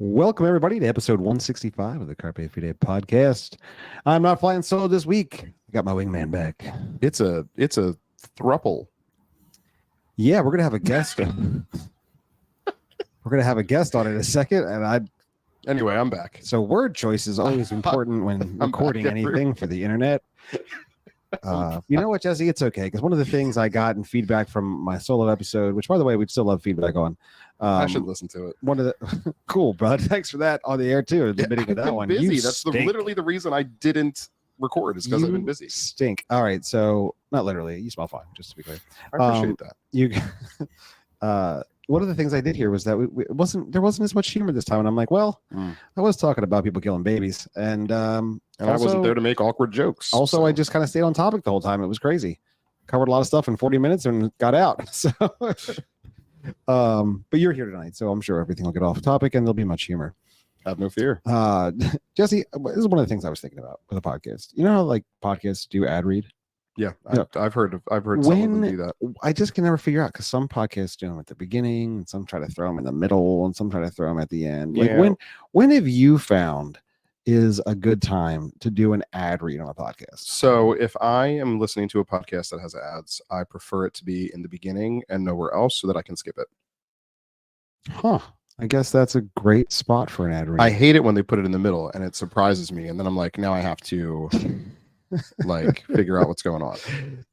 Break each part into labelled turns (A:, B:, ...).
A: Welcome, everybody, to episode 165 of the Carpe Fide podcast. I'm not flying solo this week. I got my wingman back.
B: It's a thruple.
A: Yeah, we're going to have a guest. We're going to have a guest on in a second.
B: Anyway, I'm back.
A: So word choice is always important when recording anything for the internet. You know what, Jesse? It's okay, because one of the things I got in feedback from my solo episode, which, by the way, we'd still love feedback on.
B: I should listen to it.
A: One of the cool, bud. Thanks for that on the air too. Admitting to that one.
B: Busy. That's literally the reason I didn't record. Is because I've been busy.
A: Stink. All right, so not literally. You smell fine. Just to be clear.
B: I appreciate that.
A: One of the things I did here was that there wasn't as much humor this time, and I'm like, well, I was talking about people killing babies, and also,
B: I wasn't there to make awkward jokes.
A: Also, I just kind of stayed on topic the whole time. It was crazy. Covered a lot of stuff in 40 minutes and got out. So, but you're here tonight, so I'm sure everything will get off topic and there'll be much humor.
B: Have no fear.
A: Jesse, this is one of the things I was thinking about for the podcast. You know how like podcasts do ad read?
B: Yeah, I've heard some of them do that.
A: I just can never figure out, because some podcasts do them at the beginning, and some try to throw them in the middle, and some try to throw them at the end. Like when have you found is a good time to do an ad read on a podcast?
B: So if I am listening to a podcast that has ads, I prefer it to be in the beginning and nowhere else so that I can skip it.
A: Huh. I guess that's a great spot for an ad read.
B: I hate it when they put it in the middle and it surprises me, and then I'm like, now I have to like figure out what's going on.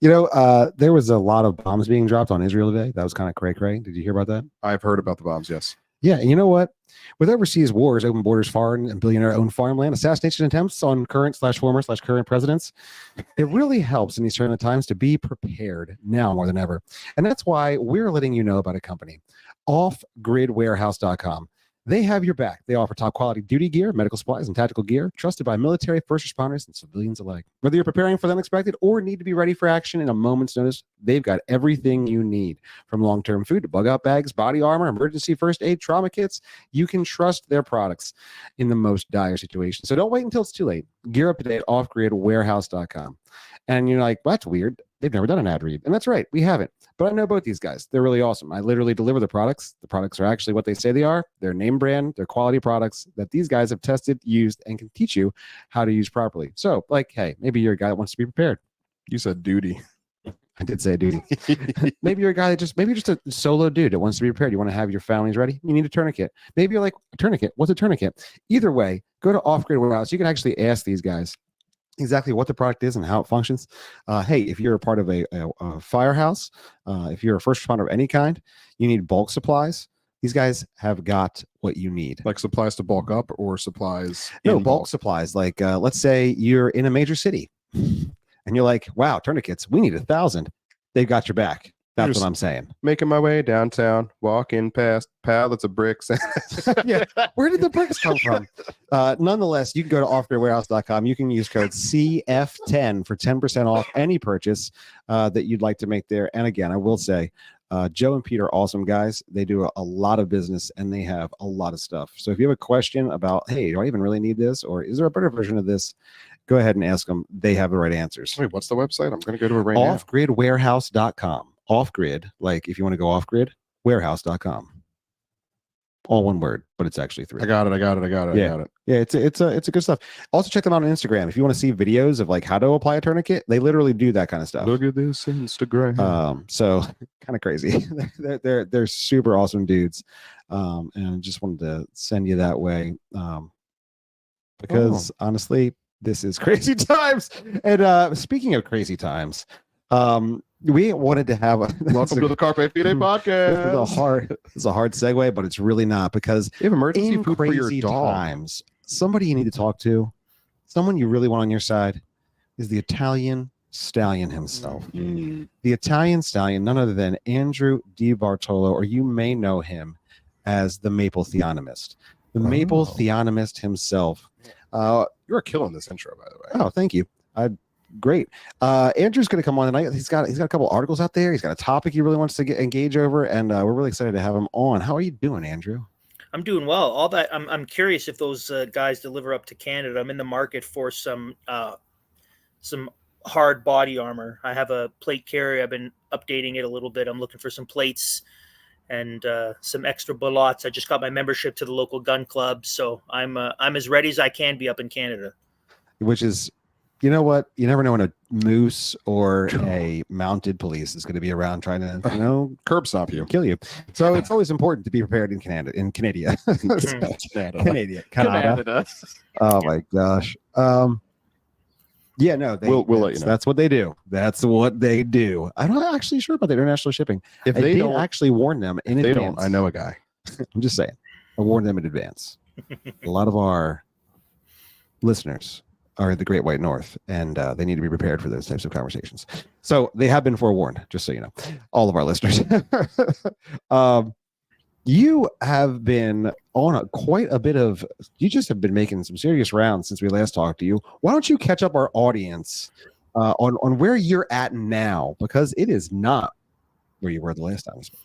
A: You know, there was a lot of bombs being dropped on Israel today. That was kind of cray-cray. Did you hear about that?
B: I've heard about the bombs, yes.
A: Yeah, and you know what? With overseas wars, open borders, foreign and billionaire-owned farmland, assassination attempts on current/former/current presidents, it really helps in these turbulent times to be prepared now more than ever. And that's why we're letting you know about a company, offgridwarehouse.com. They have your back. They offer top quality duty gear, medical supplies, and tactical gear, trusted by military, first responders, and civilians alike. Whether you're preparing for the unexpected or need to be ready for action in a moment's notice, they've got everything you need. From long-term food to bug-out bags, body armor, emergency first aid, trauma kits, you can trust their products in the most dire situations. So don't wait until it's too late. Gear up today at offgridwarehouse.com. And you're like, well, that's weird. They've never done an ad read. And that's right, we haven't. But I know both these guys. They're really awesome. I literally deliver the products. The products are actually what they say they are. They're name brand. They're quality products that these guys have tested, used, and can teach you how to use properly. So, like, hey, maybe you're a guy that wants to be prepared.
B: You said duty.
A: I did say duty. Maybe you're a guy that maybe you're just a solo dude that wants to be prepared. You want to have your families ready. You need a tourniquet. Maybe you're like, a tourniquet? What's a tourniquet? Either way, go to Off Grid Warehouse. You can actually ask these guys exactly what the product is and how it functions. Hey, if you're a part of a firehouse, if you're a first responder of any kind, you need bulk supplies. These guys have got what you need.
B: Like supplies to bulk up or supplies?
A: No, bulk supplies. Like, let's say you're in a major city and you're like, wow, tourniquets, we need 1,000. They've got your back. That's what I'm saying.
B: Making my way downtown, walking past pallets of bricks.
A: Yeah, where did the bricks come from? Nonetheless, you can go to offgridwarehouse.com. You can use code CF10 for 10% off any purchase that you'd like to make there. And again, I will say, Joe and Pete are awesome guys. They do a lot of business and they have a lot of stuff. So if you have a question about, hey, do I even really need this? Or is there a better version of this? Go ahead and ask them. They have the right answers.
B: Wait, what's the website? I'm going to go to it right now.
A: Offgridwarehouse.com. Off grid, like if you want to go off grid, warehouse.com. All one word, but it's actually three.
B: I got it.
A: Yeah, it's a good stuff. Also check them out on Instagram if you want to see videos of like how to apply a tourniquet. They literally do that kind of stuff.
B: Look at this Instagram.
A: So kind of crazy. they're super awesome dudes. And I just wanted to send you that way. Because honestly, this is crazy times. And speaking of crazy times, we wanted to have
B: welcome to the Carpe Fide podcast.
A: This is a hard segue, but it's really not, because
B: you have emergency food
A: crazy
B: for your dog.
A: Times, somebody you need to talk to, someone you really want on your side, is the Italian Stallion himself. The Italian Stallion, none other than Andrew Debartolo, or you may know him as the Maple Theonomist. The Maple Theonomist himself.
B: You're killing this intro, by the way.
A: Oh, thank you. Great. Andrew's going to come on tonight. He's got a couple articles out there. He's got a topic he really wants to engage over, and we're really excited to have him on. How are you doing, Andrew?
C: I'm doing well. All that I'm curious if those guys deliver up to Canada. I'm in the market for some hard body armor. I have a plate carrier. I've been updating it a little bit. I'm looking for some plates and some extra bullets. I just got my membership to the local gun club, so I'm as ready as I can be up in Canada.
A: Which is, you know what? You never know when a moose or a mounted police is going to be around trying to,
B: curb stop you.
A: kill you. So it's always important to be prepared in Canada. Canada. Oh my gosh. Yeah, no,
B: We'll let you know.
A: That's what they do. That's what they do. I'm not actually sure about the international shipping.
B: If
A: I
B: they
A: did
B: don't
A: actually warn them in
B: they
A: advance.
B: don't. I know a guy.
A: I'm just saying. I warned them in advance. A lot of our listeners are in the Great White North, and they need to be prepared for those types of conversations. So they have been forewarned, just so you know, all of our listeners. You have been on quite a bit of, you just have been making some serious rounds since we last talked to you. Why don't you catch up our audience on where you're at now? Because it is not where you were the last time we spoke.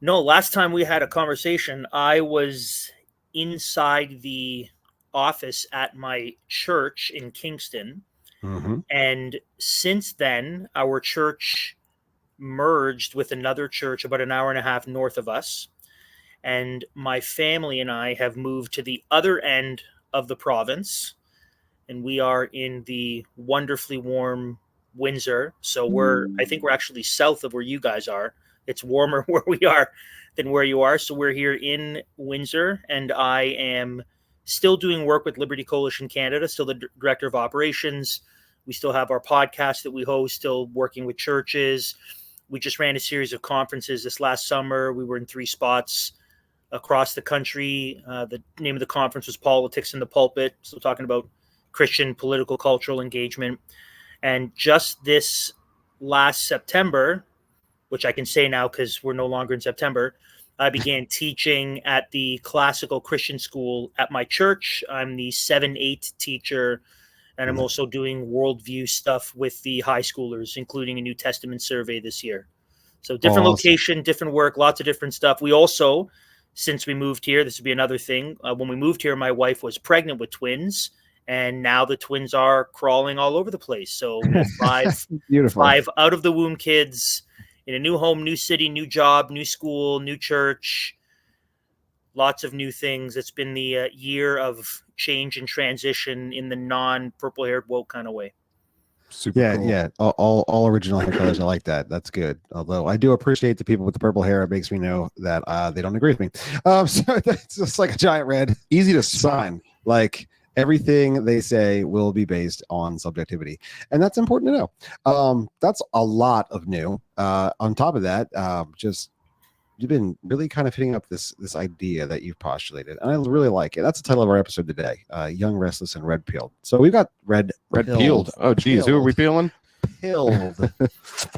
C: No, last time we had a conversation, I was inside the office at my church in Kingston.
A: Mm-hmm.
C: And since then, our church merged with another church about an hour and a half north of us. And my family and I have moved to the other end of the province. And we are in the wonderfully warm Windsor. So I think we're actually south of where you guys are. It's warmer where we are than where you are. So we're here in Windsor, and I am still doing work with Liberty Coalition Canada, still the director of operations. We still have our podcast that we host, still working with churches. We just ran a series of conferences this last summer. We were in 3 spots across the country. The name of the conference was Politics in the Pulpit. So talking about Christian political cultural engagement. And just this last September, which I can say now because we're no longer in September, I began teaching at the classical Christian school at my church. I'm the 7-8 teacher, and I'm also doing worldview stuff with the high schoolers, including a New Testament survey this year. So different location, different work, lots of different stuff. We also, since we moved here, this would be another thing. When we moved here, my wife was pregnant with twins, and now the twins are crawling all over the place. So we have 5 5 out of the womb kids in a new home, new city, new job, new school, new church, lots of new things. It's been the year of change and transition in the non-purple haired woke kind of way.
B: Super cool.
A: Yeah. All original hair colors. I like that. That's good. Although I do appreciate the people with the purple hair. It makes me know that they don't agree with me. So that's just like a giant red. Easy to sign. Like everything they say will be based on subjectivity, and that's important to know. That's a lot of new. On top of that, just you've been really kind of hitting up this idea that you've postulated, and I really like it. That's the title of our episode today: Young, Restless, and Red Pilled. So we've got red
B: peeled. Oh, geez, who are we peeling?
A: Pilled.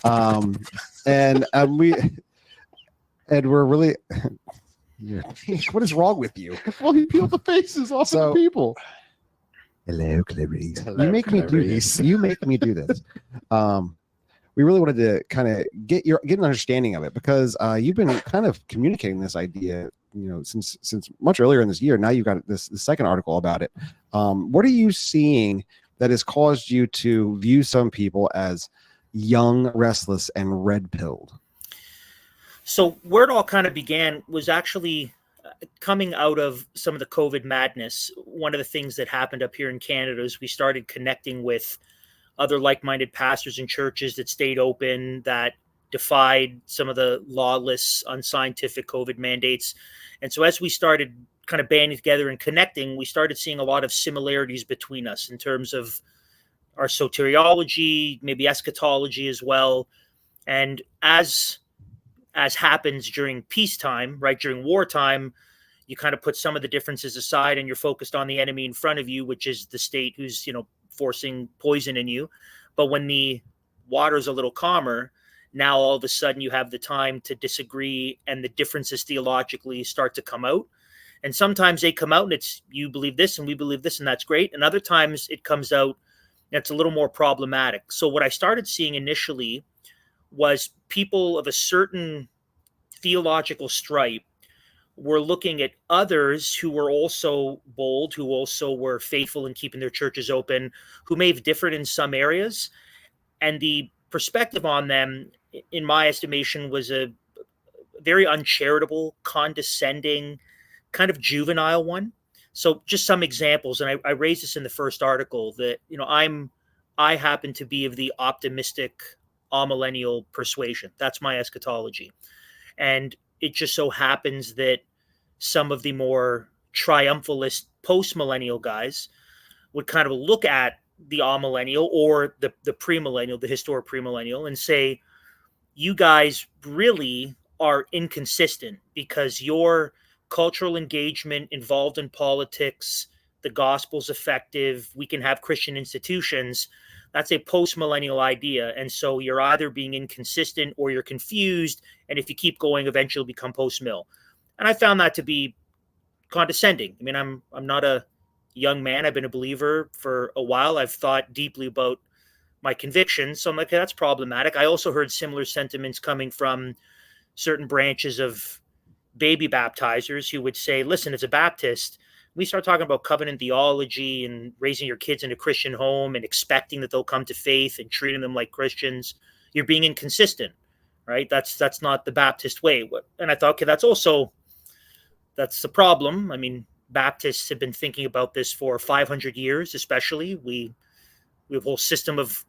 A: And we're really. What is wrong with you?
B: Well, he peeled the faces off of the people.
A: Hello, Clarice. You make me do this. You make me do this. We really wanted to kind of get an understanding of it, because you've been kind of communicating this idea, since much earlier in this year. Now you've got the second article about it. What are you seeing that has caused you to view some people as young, restless, and red-pilled?
C: So where it all kind of began was actually coming out of some of the COVID madness. One of the things that happened up here in Canada is we started connecting with other like-minded pastors and churches that stayed open, that defied some of the lawless, unscientific COVID mandates. And so as we started kind of banding together and connecting, we started seeing a lot of similarities between us in terms of our soteriology, maybe eschatology as well. And as happens during peacetime, right, during wartime, you kind of put some of the differences aside and you're focused on the enemy in front of you, which is the state who's, forcing poison in you. But when the water's a little calmer, now all of a sudden you have the time to disagree, and the differences theologically start to come out. And sometimes they come out and it's, you believe this and we believe this, and that's great. And other times it comes out and it's a little more problematic. So what I started seeing initially was people of a certain theological stripe were looking at others who were also bold, who also were faithful in keeping their churches open, who may have differed in some areas. And the perspective on them, in my estimation, was a very uncharitable, condescending, kind of juvenile one. So just some examples, and I raised this in the first article that, you know, I happen to be of the optimistic amillennial persuasion. That's my eschatology. And it just so happens that some of the more triumphalist post-millennial guys would kind of look at the amillennial or the premillennial, the historic premillennial, and say, you guys really are inconsistent because your cultural engagement involved in politics, the gospel's effective, we can have Christian institutions. That's a post-millennial idea. And so you're either being inconsistent or you're confused. And if you keep going, eventually you'll become post-mill. And I found that to be condescending. I mean, I'm not a young man. I've been a believer for a while. I've thought deeply about my convictions. So I'm like, okay, that's problematic. I also heard similar sentiments coming from certain branches of baby baptizers who would say, listen, as a Baptist, we start talking about covenant theology and raising your kids in a Christian home and expecting that they'll come to faith and treating them like Christians, you're being inconsistent, right? That's not the Baptist way. And I thought, okay, that's the problem. I mean, Baptists have been thinking about this for 500 years, especially. We have a whole system of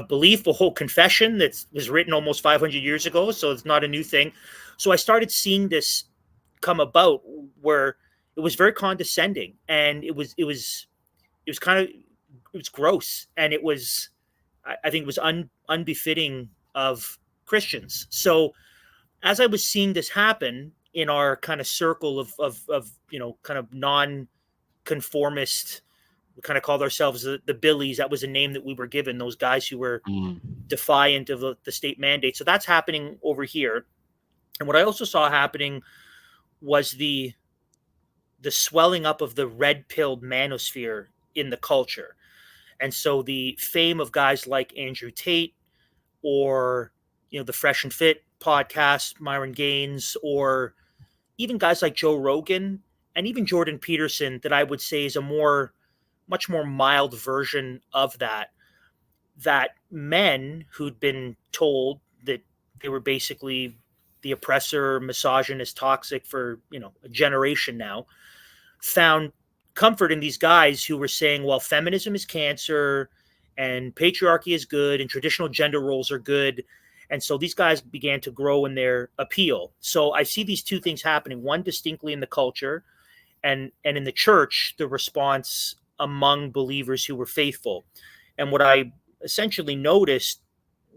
C: belief, a whole confession that was written almost 500 years ago. So it's not a new thing. So I started seeing this come about where it was very condescending, and it was gross, and I think it was unbefitting of Christians. So as I was seeing this happen in our kind of circle of you know, kind of non-conformist, we kind of called ourselves the Billies. That was a name that we were given, those guys who were defiant of the state mandate. So that's happening over here. And what I also saw happening was the swelling up of the red-pilled manosphere in the culture. And so the fame of guys like Andrew Tate, or, you know, the Fresh and Fit podcast, Myron Gaines, or even guys like Joe Rogan and even Jordan Peterson, that I would say is a much more mild version of that men who'd been told that they were basically the oppressor, misogynist, toxic for, you know, a generation now, found comfort in these guys who were saying, well, feminism is cancer and patriarchy is good and traditional gender roles are good. And so these guys began to grow in their appeal. So I see these two things happening, one distinctly in the culture, and in the church, the response among believers who were faithful. And what I essentially noticed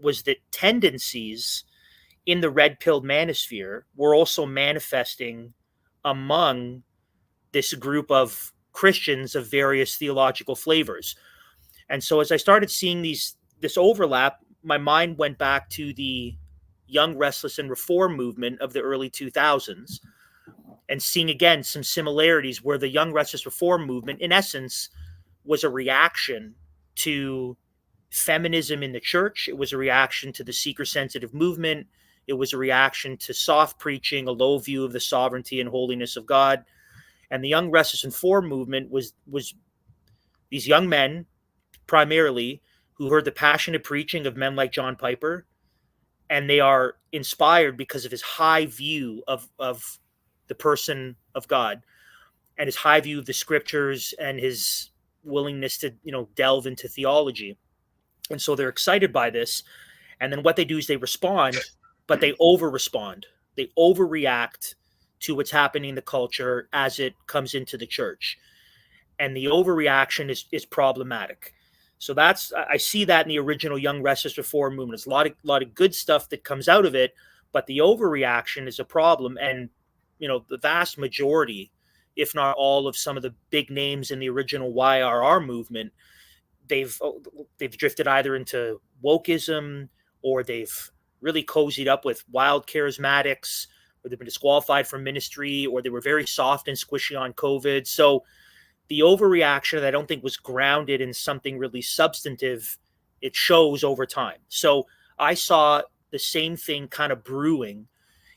C: was that tendencies in the red-pilled manosphere were also manifesting among this group of Christians of various theological flavors. And so as I started seeing this overlap, my mind went back to the Young, Restless, and Reform movement of the early 2000s, and seeing again some similarities where the Young, Restless, Reform movement, in essence, was a reaction to feminism in the church. It was a reaction to the seeker-sensitive movement. It was a reaction to soft preaching, a low view of the sovereignty and holiness of God. And the Young, Restless, and Reform movement was these young men, primarily, who heard the passionate preaching of men like John Piper, and they are inspired because of his high view of the person of God, and his high view of the scriptures, and his willingness to, you know, delve into theology. And so they're excited by this. And then what they do is they respond, but they over-respond. They overreact to what's happening in the culture as it comes into the church. And the overreaction is problematic. So I see that in the original Young, Restless, Reform movement. There's a lot of good stuff that comes out of it, but the overreaction is a problem. And, you know, the vast majority, if not all, of some of the big names in the original YRR movement, they've drifted either into wokeism, or they've really cozied up with wild charismatics, or they've been disqualified from ministry, or they were very soft and squishy on COVID. So the overreaction that I don't think was grounded in something really substantive, it shows over time. So I saw the same thing kind of brewing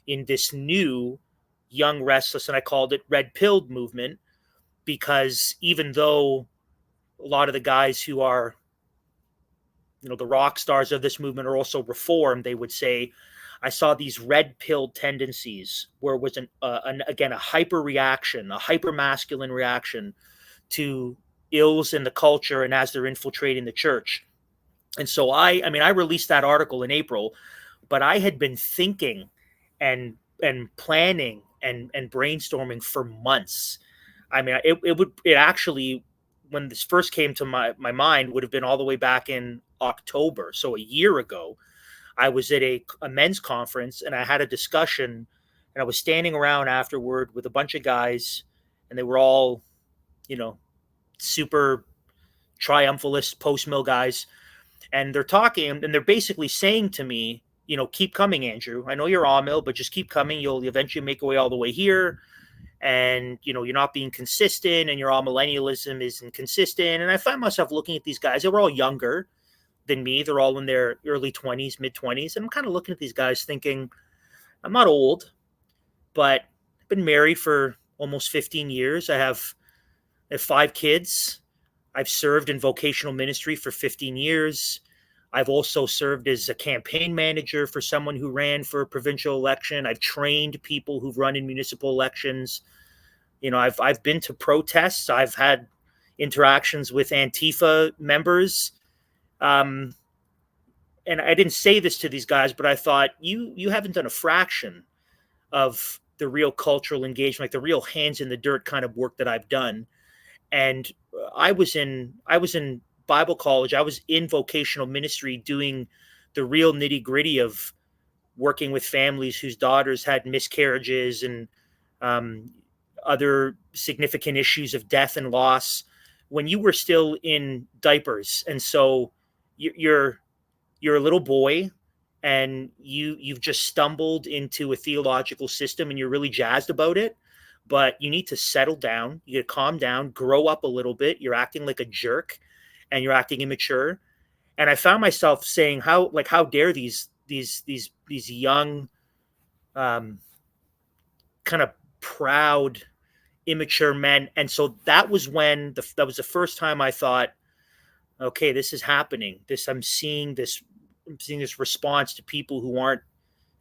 C: in this new Young, Restless, and I called it red-pilled movement, because even though a lot of the guys who are, you know, the rock stars of this movement are also reformed, they would say, I saw these red pilled tendencies where it was again a hyper reaction, a hyper masculine reaction to ills in the culture and as they're infiltrating the church. And so I mean, I released that article in April, but I had been thinking and planning and brainstorming for months. I mean, it actually, when this first came to my mind, would have been all the way back in October, so a year ago. I was at a men's conference and I had a discussion, and I was standing around afterward with a bunch of guys, and they were all, super triumphalist post mill guys, and they're talking and they're basically saying to me, keep coming, Andrew. I know you're all mill, but just keep coming. You'll eventually make your way all the way here. And, you're not being consistent, and your all millennialism is inconsistent. And I find myself looking at these guys. They were all younger than me. They're all in their early 20s, mid 20s. And I'm kind of looking at these guys thinking, I'm not old, but I've been married for almost 15 years. I have 5 kids. I've served in vocational ministry for 15 years. I've also served as a campaign manager for someone who ran for a provincial election. I've trained people who've run in municipal elections. I've been to protests. I've had interactions with Antifa members. And I didn't say this to these guys, but I thought, you haven't done a fraction of the real cultural engagement, like the real hands in the dirt kind of work that I've done. And I was in Bible college. I was in vocational ministry doing the real nitty gritty of working with families whose daughters had miscarriages and other significant issues of death and loss when you were still in diapers. And so you're a little boy, and you've just stumbled into a theological system, and you're really jazzed about it. But you need to settle down. You got to calm down, grow up a little bit. You're acting like a jerk, and you're acting immature. And I found myself saying, how dare these young, kind of proud, immature men. And so that was when that was the first time I thought, okay, this is happening. I'm seeing this response to people who aren't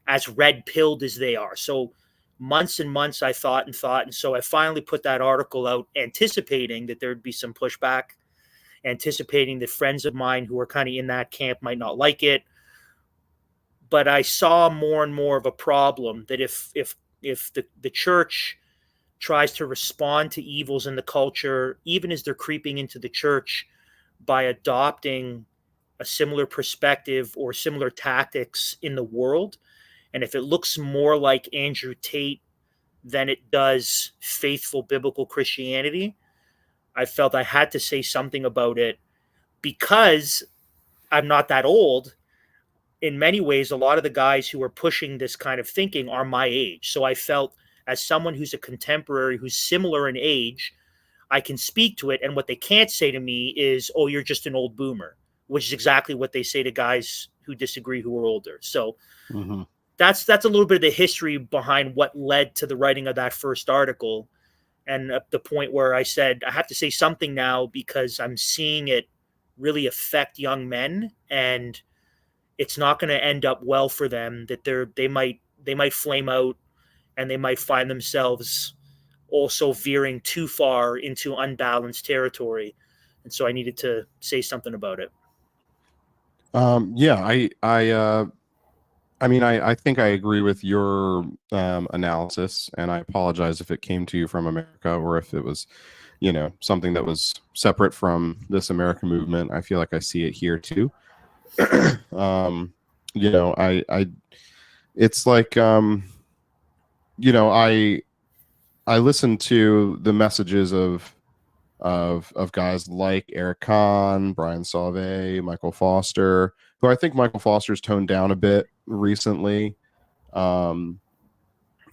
C: as red pilled as they are. So months and months I thought. And so I finally put that article out, anticipating that there'd be some pushback, anticipating that friends of mine who are kind of in that camp might not like it. But I saw more and more of a problem that if the church tries to respond to evils in the culture, even as they're creeping into the church, by adopting a similar perspective or similar tactics in the world, and if it looks more like Andrew Tate than it does faithful biblical Christianity, I felt I had to say something about it, because I'm not that old. In many ways, a lot of the guys who are pushing this kind of thinking are my age. So I felt, as someone who's a contemporary, who's similar in age, I can speak to it. And what they can't say to me is, oh, you're just an old boomer, which is exactly what they say to guys who disagree, who are older. So that's a little bit of the history behind what led to the writing of that first article. And at the point where I said, I have to say something now, because I'm seeing it really affect young men, and it's not going to end up well for them, that they might flame out, and they might find themselves also veering too far into unbalanced territory. And so I needed to say something about it.
B: Yeah, I mean, I think I agree with your analysis, and I apologize if it came to you from America, or if it was, something that was separate from this American movement. I feel like I see it here too. It's like, I listen to the messages of guys like Eric Kahn, Brian Sauvé, Michael Foster, who I think Michael Foster's toned down a bit recently,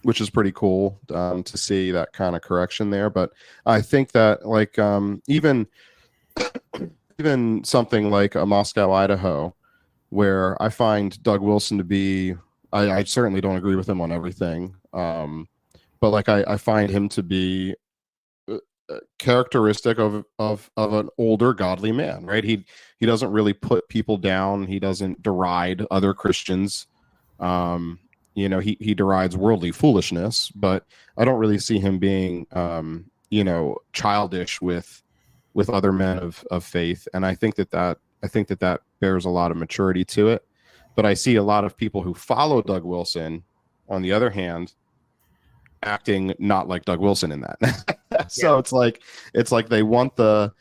B: which is pretty cool to see that kind of correction there. But I think that, like, even something like a Moscow, Idaho, where I find Doug Wilson to be, I certainly don't agree with him on everything, but like I find him to be characteristic of an older godly man, right? He doesn't really put people down. He doesn't deride other Christians. You know, he derides worldly foolishness, but I don't really see him being, you know, childish with other men of faith. And I think that bears a lot of maturity to it. But I see a lot of people who follow Doug Wilson, on the other hand, acting not like Doug Wilson in that. So
C: Yeah.
B: it's like they want the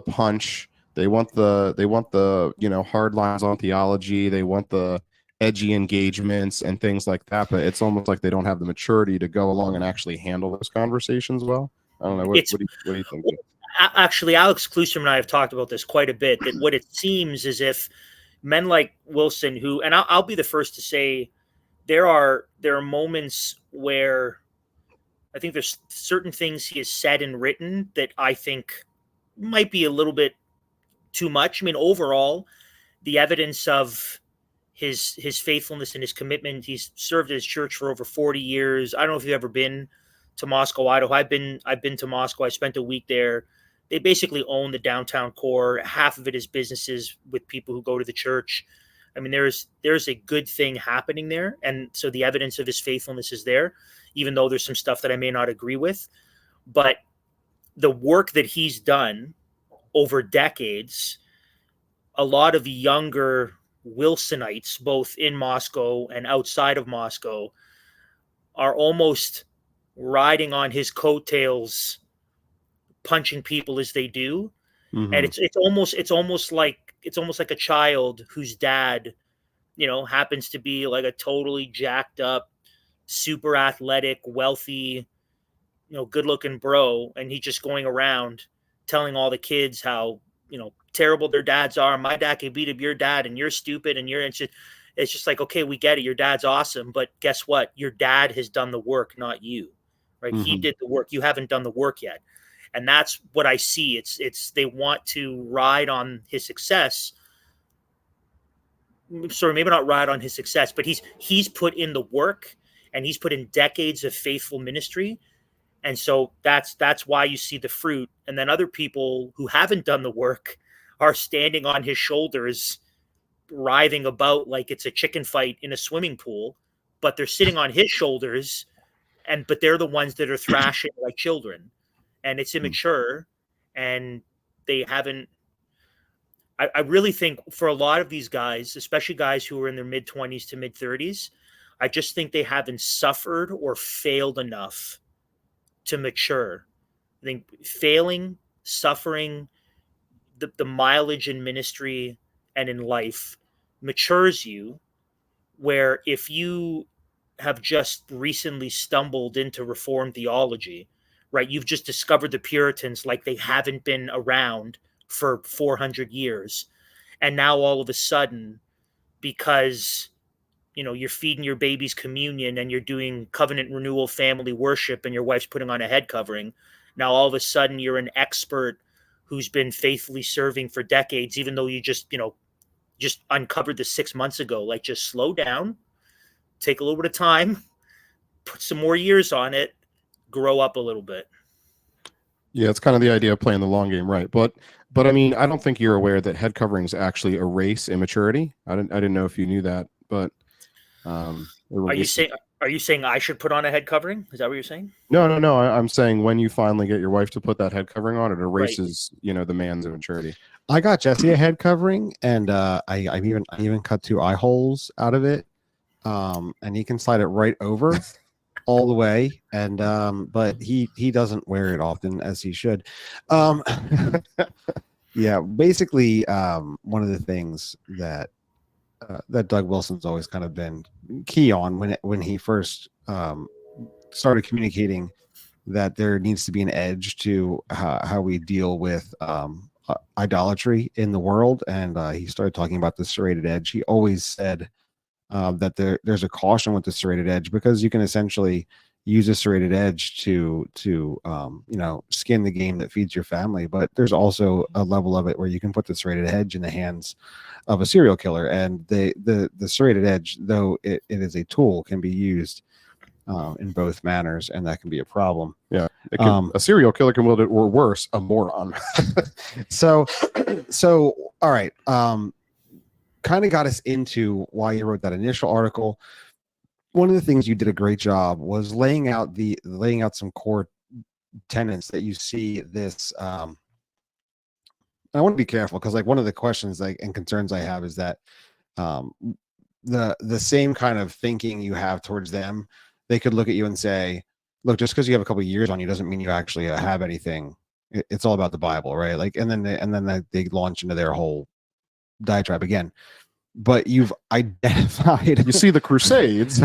B: punch, they want the you know, hard lines on theology, they want the edgy engagements and things like that, but it's almost like they don't have the maturity to go along and actually handle those conversations well. I don't know,
C: It's
B: what do you think?
C: actually Alex Klusum and I have talked about this quite a bit. That what it seems is if men like Wilson, who, and I'll be the first to say, there are moments where I think there's certain things he has said and written that I think might be a little bit too much. I mean, overall, the evidence of his faithfulness and his commitment. He's served at his church for over 40 years. I don't know if you've ever been to Moscow, Idaho. I've been to Moscow. I spent a week there. They basically own the downtown core. Half of it is businesses with people who go to the church. I mean, there's a good thing happening there, and so the evidence of his faithfulness is there, even though there's some stuff that I may not agree with. But the work that he's done over decades, a lot of younger Wilsonites, both in Moscow and outside of Moscow, are almost riding on his coattails, punching people as they do.
B: Mm-hmm.
C: And it's almost like a child whose dad, you know, happens to be like a totally jacked up, super athletic, wealthy, you know, good looking bro, and he's just going around telling all the kids how, you know, terrible their dads are. My dad can beat up your dad, and you're stupid, and it's just like, okay, we get it. Your dad's awesome, but guess what? Your dad has done the work, not you. Right?
B: Mm-hmm.
C: He did the work. You haven't done the work yet. And that's what I see. It's they want to ride on his success. Sorry, maybe not ride on his success, but he's put in the work, and he's put in decades of faithful ministry. And so that's why you see the fruit. And then other people who haven't done the work are standing on his shoulders, writhing about like it's a chicken fight in a swimming pool, but they're sitting on his shoulders, but they're the ones that are thrashing like children. And it's immature, and they haven't. I really think for a lot of these guys, especially guys who are in their mid-20s to mid-30s, I just think they haven't suffered or failed enough to mature. I think failing, suffering, the mileage in ministry and in life matures you, where if you have just recently stumbled into Reformed theology, right, you've just discovered the Puritans like they haven't been around for 400 years. And now all of a sudden, because, you know, you're feeding your baby's communion and you're doing covenant renewal family worship and your wife's putting on a head covering, now all of a sudden you're an expert who's been faithfully serving for decades, even though you just uncovered this 6 months ago. Like, just slow down, take a little bit of time, put some more years on it, grow up a little bit.
B: Yeah, it's kind of the idea of playing the long game, right? But I mean, I don't think you're aware that head coverings actually erase immaturity. I didn't know if you knew that, but
C: Are you saying I should put on a head covering? Is that what you're saying?
B: No. I'm saying when you finally get your wife to put that head covering on, it erases, right, you know, the man's immaturity.
A: I got Jesse a head covering, and I even cut 2 eye holes out of it, and he can slide it right over all the way, and but he doesn't wear it often, as he should. Yeah, basically, one of the things that Doug Wilson's always kind of been key on when he first started communicating that there needs to be an edge to how we deal with idolatry in the world, and he started talking about the serrated edge. He always said that there's a caution with the serrated edge, because you can essentially use a serrated edge to skin the game that feeds your family, but there's also a level of it where you can put the serrated edge in the hands of a serial killer, and the serrated edge, though it is a tool, can be used in both manners, and that can be a problem.
B: Yeah, a serial killer can wield it, or worse, a moron.
A: so all right, kind of got us into why you wrote that initial article. One of the things you did a great job was laying out some core tenets that you see this. I want to be careful because like one of the questions and concerns I have is that um, the same kind of thinking you have towards them, they could look at you and say, look, just because you have a couple of years on you doesn't mean you actually have anything. It's all about the Bible, right? Like, and then they launch into their whole diatribe again. But you've identified.
B: You see the Crusades.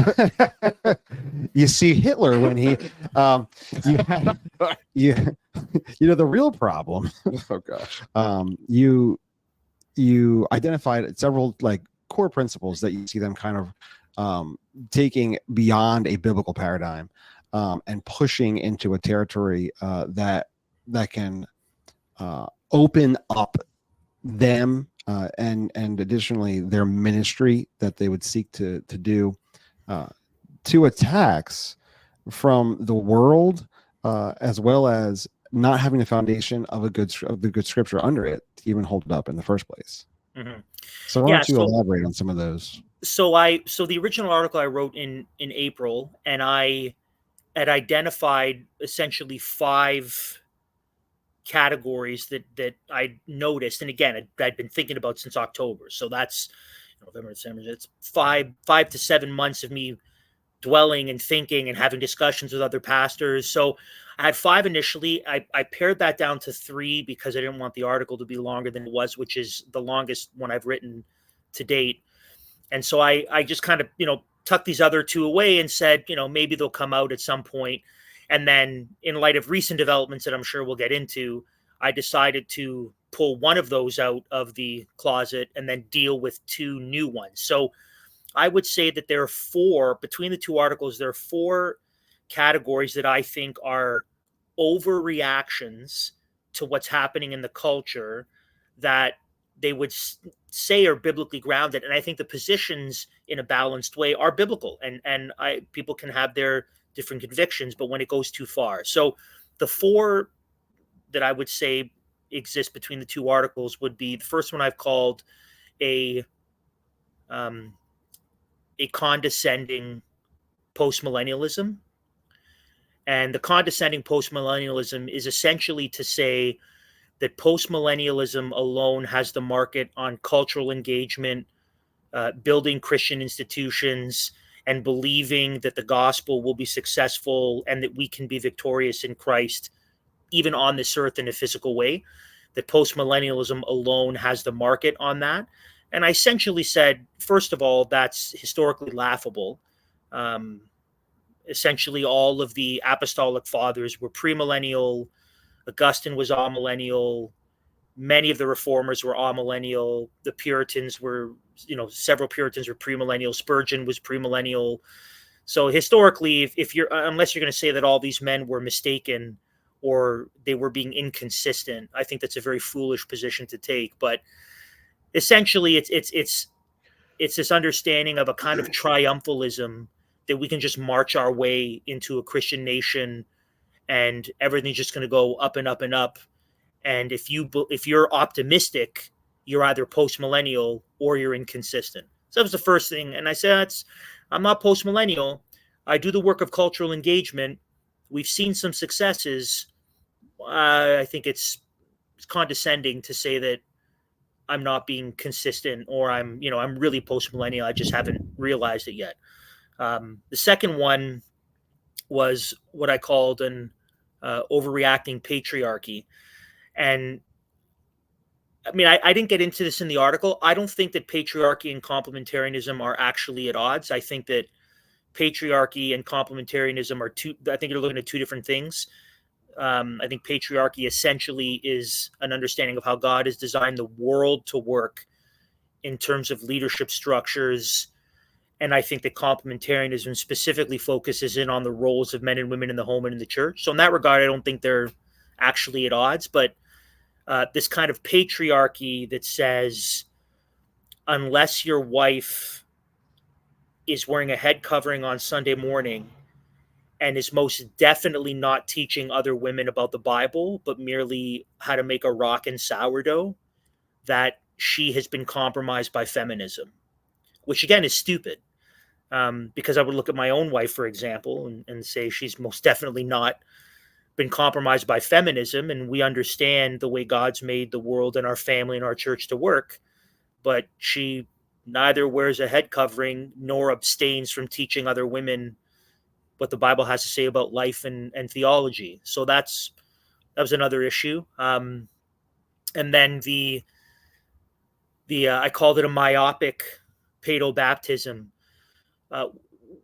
A: You see Hitler when he, the real problem.
B: Oh gosh.
A: You identified several like core principles that you see them kind of taking beyond a biblical paradigm and pushing into a territory that can open up them and additionally their ministry that they would seek to do to attacks from the world as well as not having the foundation of the good scripture under it to even hold it up in the first place.
C: Mm-hmm.
A: So why don't you elaborate on some of those?
C: So the original article I wrote in April, and I had identified essentially 5 categories that I noticed, and again, I'd been thinking about since October. So that's November, December. It's 5 to 7 months of me dwelling and thinking and having discussions with other pastors. So I had 5 initially. I pared that down to 3 because I didn't want the article to be longer than it was, which is the longest one I've written to date. And so I just kind of, tucked these other 2 away and said, maybe they'll come out at some point. And then in light of recent developments that I'm sure we'll get into, I decided to pull one of those out of the closet and then deal with 2 new ones. So I would say that there are 4, between the 2 articles, there are 4 categories that I think are overreactions to what's happening in the culture that they would say are biblically grounded. And I think the positions in a balanced way are biblical. And people can have their different convictions, but when it goes too far. So the 4 that I would say exist between the 2 articles would be, the first one I've called a condescending postmillennialism. And the condescending postmillennialism is essentially to say that postmillennialism alone has the market on cultural engagement, building Christian institutions, and believing that the gospel will be successful and that we can be victorious in Christ, even on this earth in a physical way. That postmillennialism alone has the market on that. And I essentially said, first of all, that's historically laughable. Essentially, all of the apostolic fathers were premillennial. Augustine was amillennial. Many of the reformers were amillennial. The Puritans were, several Puritans were premillennial. Spurgeon was premillennial. So historically, unless you're going to say that all these men were mistaken or they were being inconsistent, I think that's a very foolish position to take. But essentially, it's this understanding of a kind of triumphalism that we can just march our way into a Christian nation and everything's just going to go up and up and up. And if you're optimistic, you're either post-millennial or you're inconsistent. So that was the first thing. And I said, I'm not post-millennial. I do the work of cultural engagement. We've seen some successes. I think it's condescending to say that I'm not being consistent or I'm really post-millennial. I just haven't realized it yet. The second one was what I called an overreacting patriarchy. And I mean, I didn't get into this in the article. I don't think that patriarchy and complementarianism are actually at odds. I think that patriarchy and complementarianism I think you're looking at 2 different things. I think patriarchy essentially is an understanding of how God has designed the world to work in terms of leadership structures. And I think that complementarianism specifically focuses in on the roles of men and women in the home and in the church. So in that regard, I don't think they're actually at odds, but this kind of patriarchy that says, unless your wife is wearing a head covering on Sunday morning and is most definitely not teaching other women about the Bible, but merely how to make a rock and sourdough, that she has been compromised by feminism, which again is stupid. Because I would look at my own wife, for example, and say she's most definitely not been compromised by feminism, and we understand the way God's made the world and our family and our church to work, but she neither wears a head covering nor abstains from teaching other women what the Bible has to say about life and theology. So that was another issue. And then the I called it a myopic paedobaptism,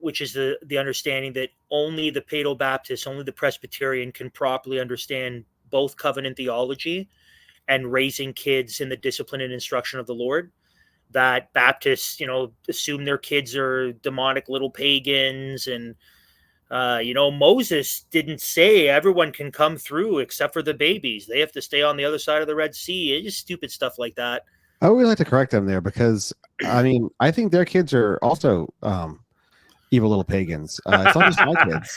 C: which is the understanding that only the paedobaptist, only the Presbyterian can properly understand both covenant theology and raising kids in the discipline and instruction of the Lord. That Baptists, assume their kids are demonic little pagans, and Moses didn't say everyone can come through except for the babies. They have to stay on the other side of the Red Sea. It's just stupid stuff like that.
A: I would like to correct them there, because I mean, I think their kids are also evil little pagans. It's not just my kids.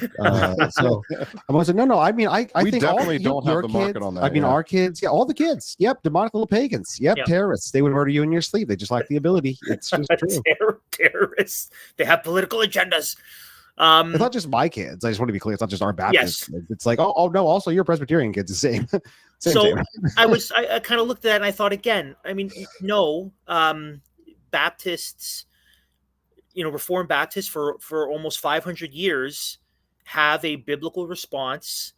A: So I'm going to say, no. I mean, I
B: We
A: think
B: definitely don't have
A: your
B: the
A: kids,
B: market on that,
A: I mean,
B: yeah.
A: our kids, all the kids. Yep, demonic little pagans. Yep,
C: Yep.
A: terrorists. They would murder you in your sleep. They just lack the ability. It's just true.
C: Terrorists. They have political agendas.
A: It's not just my kids. I just want to be clear. It's not just our Baptist kids. It's like, oh no, also your Presbyterian kids, the same.
C: So I kind of looked at that and I thought, again, I mean, no, Baptists, Reformed Baptists for almost 500 years have a biblical response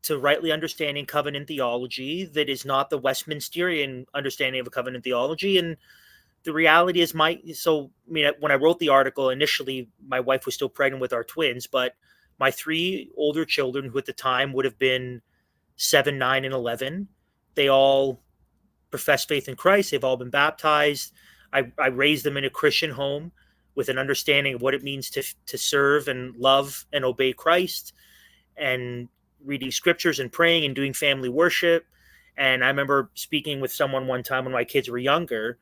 C: to rightly understanding covenant theology that is not the Westminsterian understanding of a covenant theology. And the reality is when I wrote the article, initially my wife was still pregnant with our twins, but my 3 older children, who at the time would have been 7, 9, and 11, they all profess faith in Christ. They've all been baptized. I raised them in a Christian home with an understanding of what it means to serve and love and obey Christ, and reading scriptures and praying and doing family worship. And I remember speaking with someone one time when my kids were younger,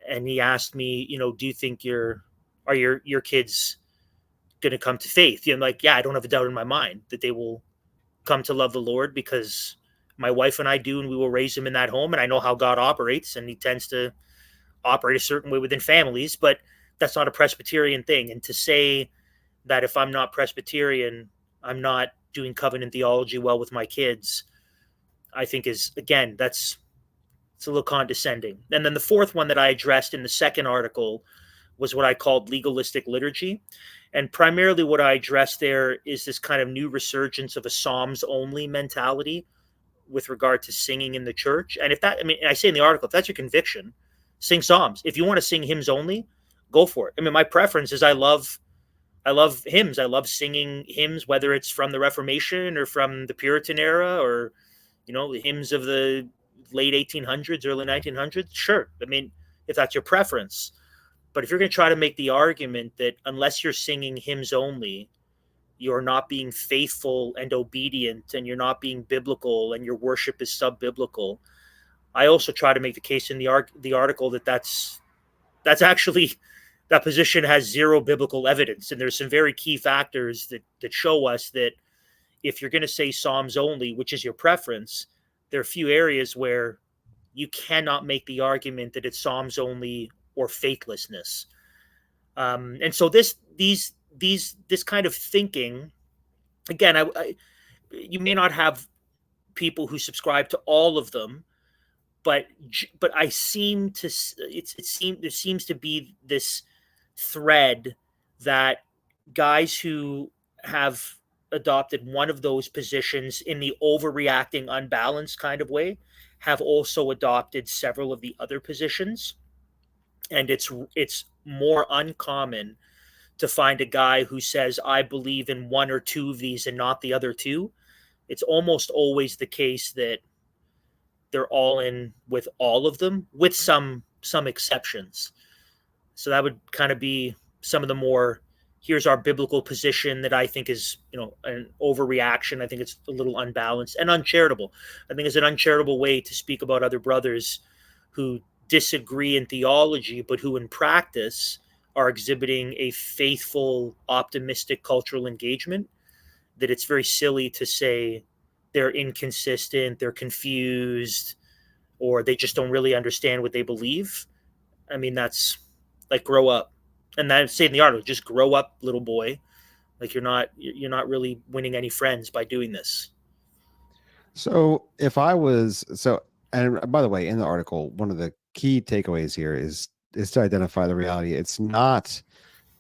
C: and he asked me, do you think your kids going to come to faith? I'm like, yeah, I don't have a doubt in my mind that they will come to love the Lord, because my wife and I do, and we will raise them in that home. And I know how God operates, and he tends to operate a certain way within families, but that's not a Presbyterian thing. And to say that if I'm not Presbyterian, I'm not doing covenant theology well with my kids, I think is, again, it's a little condescending. And then the fourth one that I addressed in the second article was what I called legalistic liturgy. And primarily what I addressed there is this kind of new resurgence of a Psalms only mentality with regard to singing in the church. And I say in the article, if that's your conviction, sing Psalms. If you want to sing hymns only, go for it. I mean, my preference is I love hymns. I love singing hymns, whether it's from the Reformation or from the Puritan era, or, hymns of the late 1800s, early 1900s. Sure. I mean, if that's your preference. But if you're going to try to make the argument that unless you're singing hymns only, you're not being faithful and obedient, and you're not being biblical, and your worship is sub-biblical, I also try to make the case in the article that's actually, that position has zero biblical evidence. And there's some very key factors that show us that if you're going to say Psalms only, which is your preference, there are a few areas where you cannot make the argument that it's Psalms only or faithlessness. And so this kind of thinking, again, you may not have people who subscribe to all of them, but there seems to be this thread that guys who have adopted one of those positions in the overreacting, unbalanced kind of way have also adopted several of the other positions. And it's more uncommon to find a guy who says, I believe in one or two of these and not the other two. It's almost always the case that they're all in with all of them, with some exceptions. So that would kind of be some of the more, here's our biblical position that I think is, an overreaction. I think it's a little unbalanced and uncharitable. I think it's an uncharitable way to speak about other brothers who disagree in theology, but who in practice are exhibiting a faithful, optimistic cultural engagement, that it's very silly to say they're inconsistent, they're confused, or they just don't really understand what they believe. I mean, that's like, grow up. And I say in the article, just grow up, little boy. Like, you're not really winning any friends by doing this.
A: So if I was and by the way, in the article, one of the key takeaways here is to identify the reality. It's not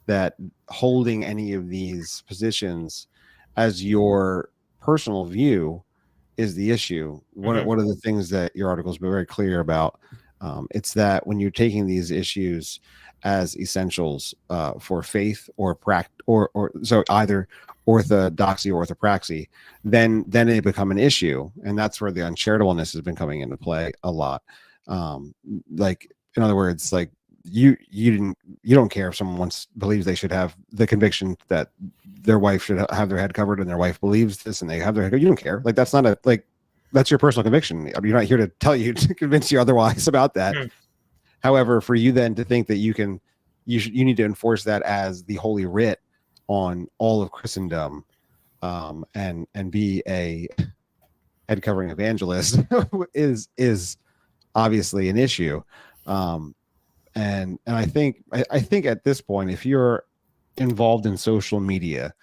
A: that holding any of these positions as your personal view is the issue. One of the things that your article has been very clear about, it's that when you're taking these issues as essentials for faith or so either orthodoxy or orthopraxy, then they become an issue, and that's where the uncharitableness has been coming into play a lot. Like, in other words, like, you don't care if someone believes they should have the conviction that their wife should have their head covered, and their wife believes this and they have their head covered. You don't care. Like, that's not that's your personal conviction. I mean, you're not here to tell you to convince you otherwise about that. However, for you then to think that you need to enforce that as the holy writ on all of Christendom, and be a head covering evangelist is obviously an issue. And I think at this point, if you're involved in social media,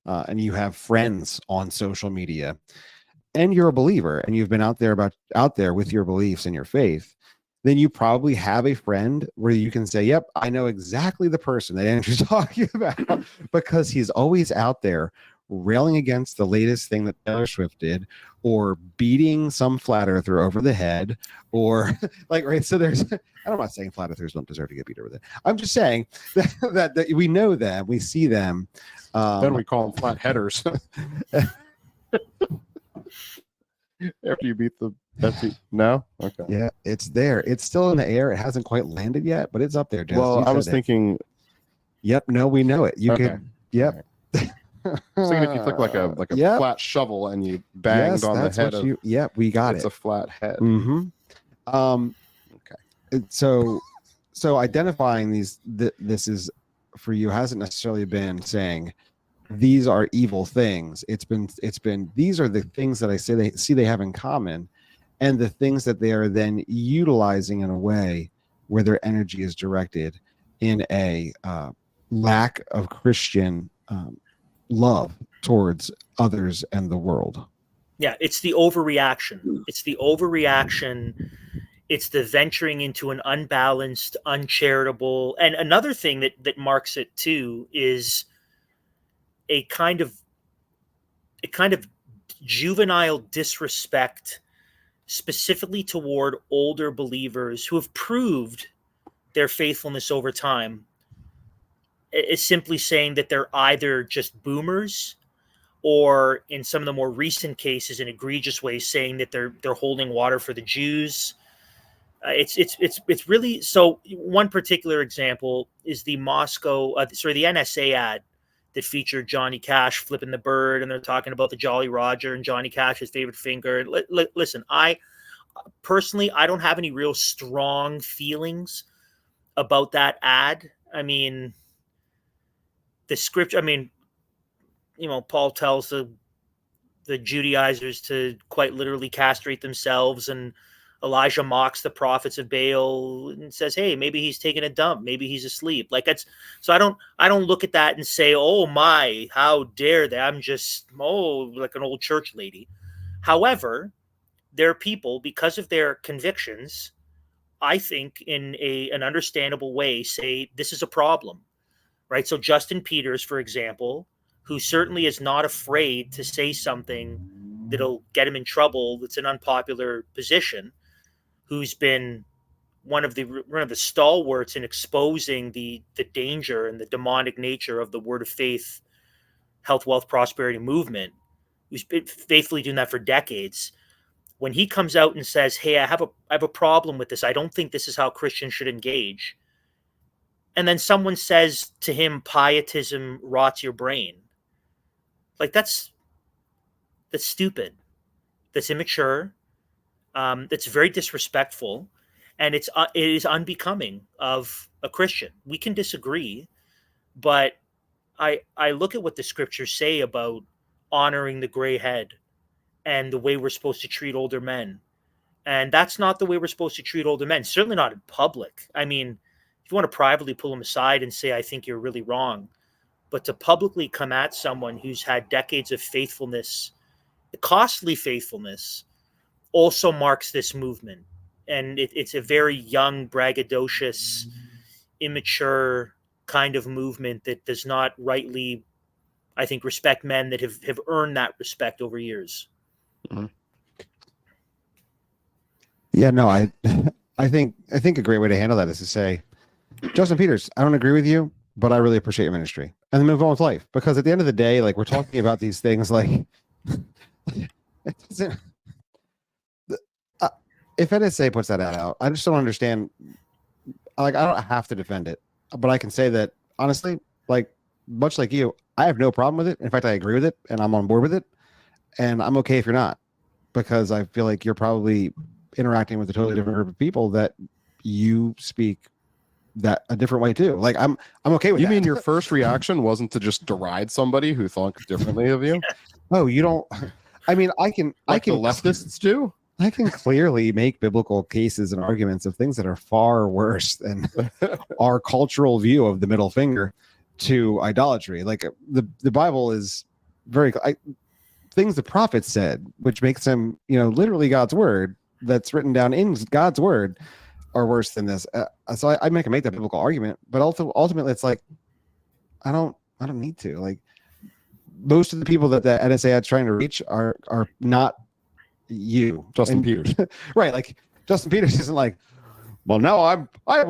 A: and you have friends on social media, and you're a believer, and you've been out there with your beliefs and your faith, then you probably have a friend where you can say, yep, I know exactly the person that Andrew's talking about, because he's always out there railing against the latest thing that Taylor Swift did, or beating some flat earther over the head, or like, right. So I'm not saying flat earthers don't deserve to get beat over the head. I'm just saying that we know them, we see them.
B: Then we call them flat headers. After you beat no? Okay.
A: Yeah, it's there. It's still in the air. It hasn't quite landed yet, but it's up there. Jess.
B: Well, I was thinking.
A: Yep. No, we know it. You could. Yep.
B: Thinking if you flick like a flat shovel and you banged on the head of.
A: Yep, we got
B: it's
A: it.
B: It's a flat head.
A: Okay. So identifying this is for you hasn't necessarily been saying these are evil things. It's been these are the things that I say they have in common, and the things that they are then utilizing in a way where their energy is directed in a lack of Christian love towards others and the world.
C: Yeah, it's the overreaction. It's the overreaction. It's the venturing into an unbalanced, uncharitable. And another thing that marks it too is a kind of juvenile disrespect, specifically toward older believers who have proved their faithfulness over time. It's simply saying that they're either just boomers, or in some of the more recent cases, in egregious ways, saying that they're holding water for the Jews. It's really so. One particular example is the the NSA ad that featured Johnny Cash flipping the bird, and they're talking about the Jolly Roger and Johnny Cash's favorite finger. Listen, I personally, I don't have any real strong feelings about that ad. I mean, the script. I mean, Paul tells the Judaizers to quite literally castrate themselves, and Elijah mocks the prophets of Baal and says, hey, maybe he's taking a dump, maybe he's asleep. Like, that's so I don't look at that and say, oh my, how dare they? I'm just like an old church lady. However, there are people, because of their convictions, I think in an understandable way, say this is a problem, right? So Justin Peters, for example, who certainly is not afraid to say something that'll get him in trouble, that's an unpopular position, who's been one of the stalwarts in exposing the danger and the demonic nature of the Word of Faith, health, wealth, prosperity movement, who's been faithfully doing that for decades. When he comes out and says, hey, I have a problem with this, I don't think this is how Christians should engage, and then someone says to him, pietism rots your brain, like, that's stupid, that's immature, that's very disrespectful, and it is unbecoming of a Christian. We can disagree, but I look at what the scriptures say about honoring the gray head and the way we're supposed to treat older men, And that's not the way we're supposed to treat older men, certainly not in public. I mean, if you want to privately pull them aside and say, I think you're really wrong, but to publicly come at someone who's had decades of faithfulness, costly faithfulness, also marks this movement. And it's a very young, braggadocious, immature kind of movement that does not rightly, I think, respect men that have earned that respect over years.
B: Mm-hmm.
A: Yeah, no, I think a great way to handle that is to say, Justin Peters, I don't agree with you, but I really appreciate your ministry, and then move on with life. Because at the end of the day, like, we're talking about these things, like, it doesn't. If NSA puts that out, I just don't understand. Like, I don't have to defend it, but I can say that honestly, like, much like you, I have no problem with it. In fact, I agree with it, and I'm on board with it, and I'm okay if you're not, because I feel like you're probably interacting with a totally different group of people that you speak that a different way too. Like, I'm okay with
B: You
A: that.
B: mean your first reaction wasn't to just deride somebody who thought differently of you?
A: Oh, you don't. I mean, I can
B: The leftists do.
A: I can clearly make biblical cases and arguments of things that are far worse than our cultural view of the middle finger to idolatry. Like, the Bible is very things the prophets said, which makes them, literally God's word that's written down in God's word, are worse than this. So I can make that biblical argument, but ultimately it's like, I don't need to. Like, most of the people that the NSA is trying to reach are not you,
B: Justin Peters.
A: Right? Like, Justin Peters isn't like, well, now I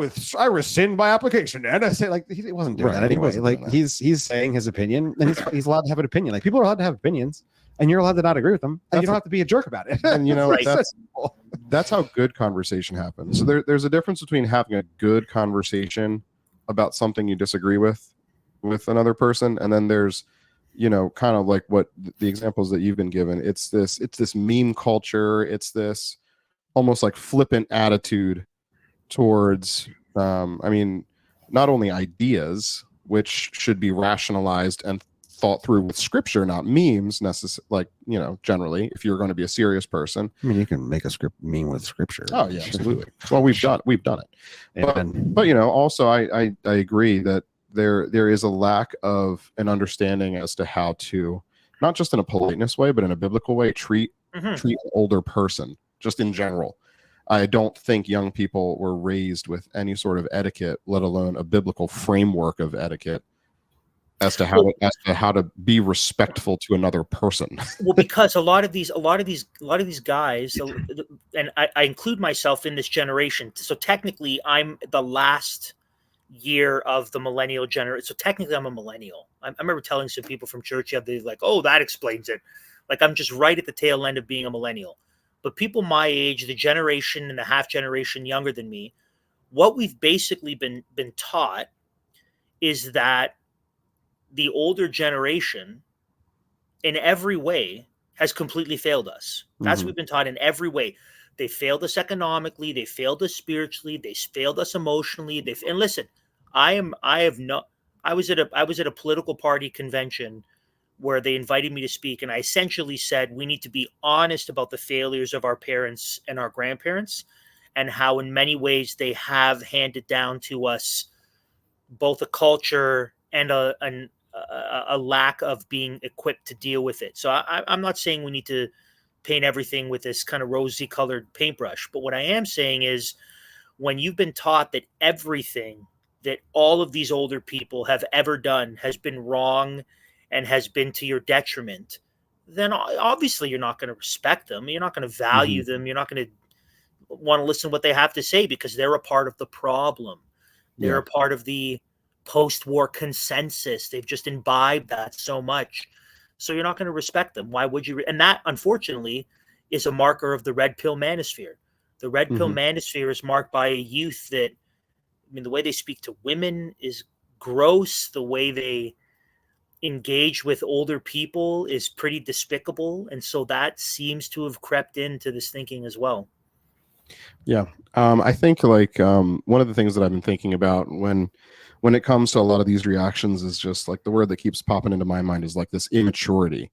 A: rescind my application. NSA, like, he wasn't doing that anyway. Like, he's saying his opinion, and he's allowed to have an opinion. Like, people are allowed to have opinions, and you're allowed to not agree with them, and you don't have to be a jerk about it.
B: And
C: Right.
B: that's how good conversation happens. So there's a difference between having a good conversation about something you disagree with another person, and then there's, kind of like what the examples that you've been given. It's this meme culture. It's this almost like flippant attitude towards, not only ideas, which should be rationalized and thought through with scripture, not memes generally, if you're going to be a serious person.
A: I mean, you can make a meme with scripture.
B: Oh yeah, absolutely. Well, we've done it. But also I agree that there is a lack of an understanding as to how to, not just in a politeness way, but in a biblical way, treat an older person, just in general. I don't think young people were raised with any sort of etiquette, let alone a biblical framework of etiquette as to how to be respectful to another person.
C: Well, because a lot of these guys, and I include myself in this generation. So technically, I'm the last year of the millennial generation. So technically, I'm a millennial. I remember telling some people from church, they're like, "Oh, that explains it." Like, I'm just right at the tail end of being a millennial. But people my age, the generation and a half generation younger than me, what we've basically been taught is that the older generation in every way has completely failed us. That's what we've been taught in every way. They failed us economically, they failed us spiritually, they failed us emotionally. And listen, I was at a political party convention where they invited me to speak, and I essentially said we need to be honest about the failures of our parents and our grandparents, and how in many ways they have handed down to us both a culture and a lack of being equipped to deal with it. So I'm not saying we need to paint everything with this kind of rosy colored paintbrush, but what I am saying is, when you've been taught that everything that all of these older people have ever done has been wrong and has been to your detriment, then obviously you're not going to respect them. You're not going to value them. You're not going to want to listen to what they have to say, because they're a part of the problem. They're a part of the post-war consensus. They've just imbibed that so much. So you're not going to respect them. Why would you? And that, unfortunately, is a marker of the red pill manosphere. The red pill manosphere is marked by a youth that, the way they speak to women is gross. The way they engage with older people is pretty despicable. And so that seems to have crept into this thinking as well.
B: Yeah. I think one of the things that I've been thinking about when it comes to a lot of these reactions is just like the word that keeps popping into my mind is like this immaturity.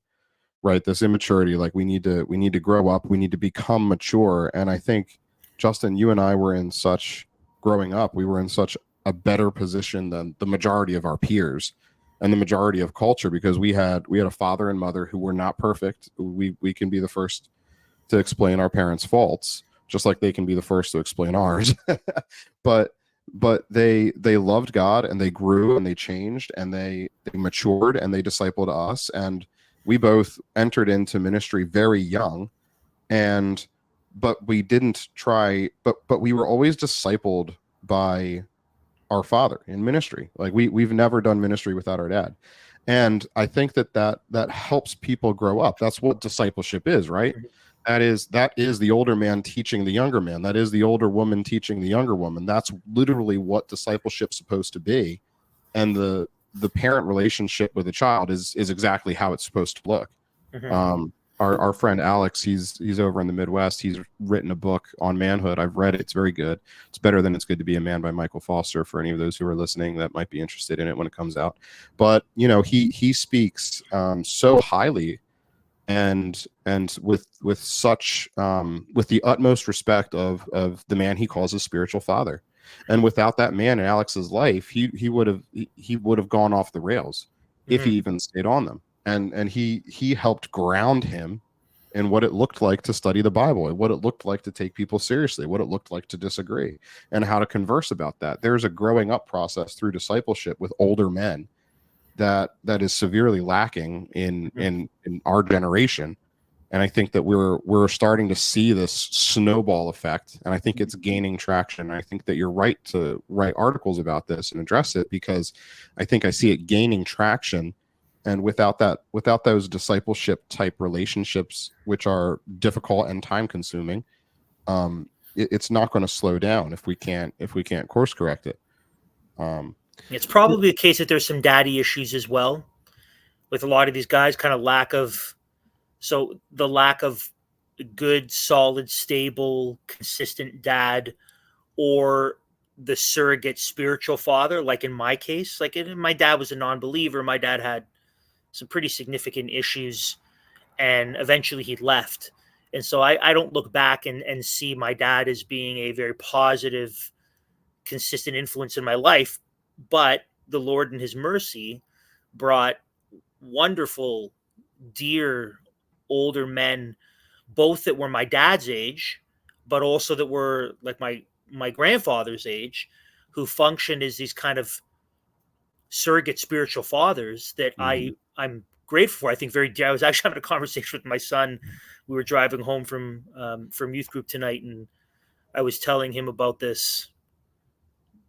B: right? This immaturity, like we need to grow up, we need to become mature. And I think, Justin, you and I were in such growing up, we were in such a better position than the majority of our peers and the majority of culture, because we had a father and mother who were not perfect. We can be the first to explain our parents' faults, just like they can be the first to explain ours. but they loved God, and they grew, and they changed, and they matured, and they discipled us. And we both entered into ministry very young, but we didn't try, but we were always discipled by our father in ministry. Like we've never done ministry without our dad. And I think that helps people grow up. That's what discipleship is, right? That is the older man teaching the younger man. That is the older woman teaching the younger woman. That's literally what discipleship's supposed to be. And the parent relationship with a child is exactly how it's supposed to look. Our friend Alex, he's over in the Midwest. He's written a book on manhood. I've read it. It's very good. It's better than It's Good to Be a Man by Michael Foster, for any of those who are listening that might be interested in it when it comes out. But he speaks so highly and with such with the utmost respect of the man he calls his spiritual father. And without that man in Alex's life, he would have gone off the rails if he even stayed on them. And he helped ground him in what it looked like to study the Bible, and what it looked like to take people seriously, what it looked like to disagree, and how to converse about that. There's a growing up process through discipleship with older men that is severely lacking in our generation. And I think that we're starting to see this snowball effect, and I think it's gaining traction. I think that you're right to write articles about this and address it, because I think I see it gaining traction. And without those discipleship type relationships, which are difficult and time consuming, it's not going to slow down if we can't course correct it.
C: It's probably the case that there's some daddy issues as well with a lot of these guys, kind of lack of good, solid, stable, consistent dad, or the surrogate spiritual father. Like in my case, my dad was a non-believer. My dad had some pretty significant issues, and eventually he left. And so I don't look back and see my dad as being a very positive, consistent influence in my life. But the Lord in his mercy brought wonderful, dear, older men, both that were my dad's age, but also that were like my grandfather's age, who functioned as these kind of surrogate spiritual fathers that I'm grateful for. I think I was actually having a conversation with my son. We were driving home from youth group tonight, and I was telling him about this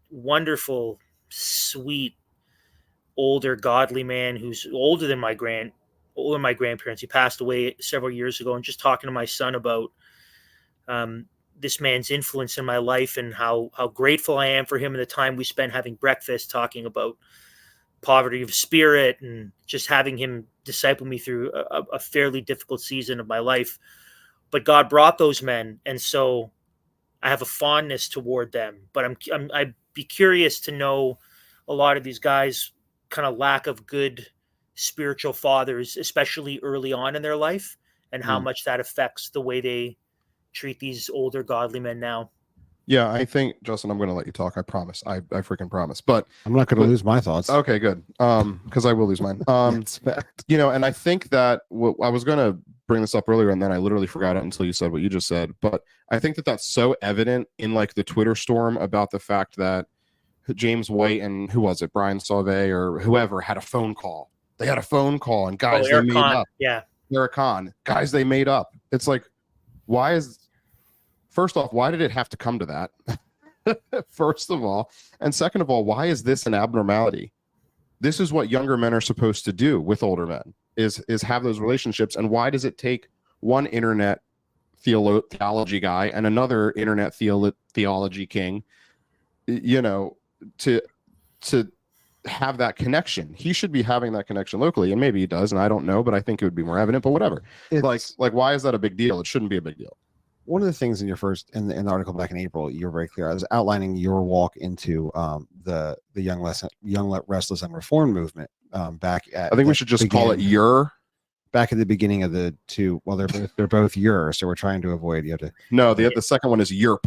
C: wonderful, sweet, older, godly man who's older than my grandparents. He passed away several years ago, and just talking to my son about this man's influence in my life, and how grateful I am for him, and the time we spent having breakfast talking about poverty of spirit, and just having him disciple me through a fairly difficult season of my life. But God brought those men, and so I have a fondness toward them. But I'd be curious to know a lot of these guys' kind of lack of good spiritual fathers, especially early on in their life, and how much that affects the way they treat these older godly men now.
B: Yeah, I think, Justin, I'm going to let you talk. I promise. I freaking promise. But
A: I'm not going to lose my thoughts.
B: Okay, good. Because I will lose mine. And I think that I was going to bring this up earlier, and then I literally forgot it until you said what you just said. But I think that that's so evident in like the Twitter storm about the fact that James White and who was it, Brian Sauvé or whoever, had a phone call. They had a phone call, and guys, they made up.
C: Yeah,
B: Eric Kahn, guys, they made up. It's like, first off, why did it have to come to that? First of all. And second of all, why is this an abnormality? This is what younger men are supposed to do with older men, is have those relationships. And why does it take one internet theology guy and another internet theology king, to have that connection? He should be having that connection locally, and maybe he does, and I don't know, but I think it would be more evident. But whatever. Like why is that a big deal? It shouldn't be a big deal.
A: One of the things in the article back in April, you were very clear. I was outlining your walk into the young, restless, and reformed movement back at.
B: I think we should just call it your
A: back at the beginning of the two. Well, they're both your, so we're trying to avoid. You have to
B: No, the second one is Yerp.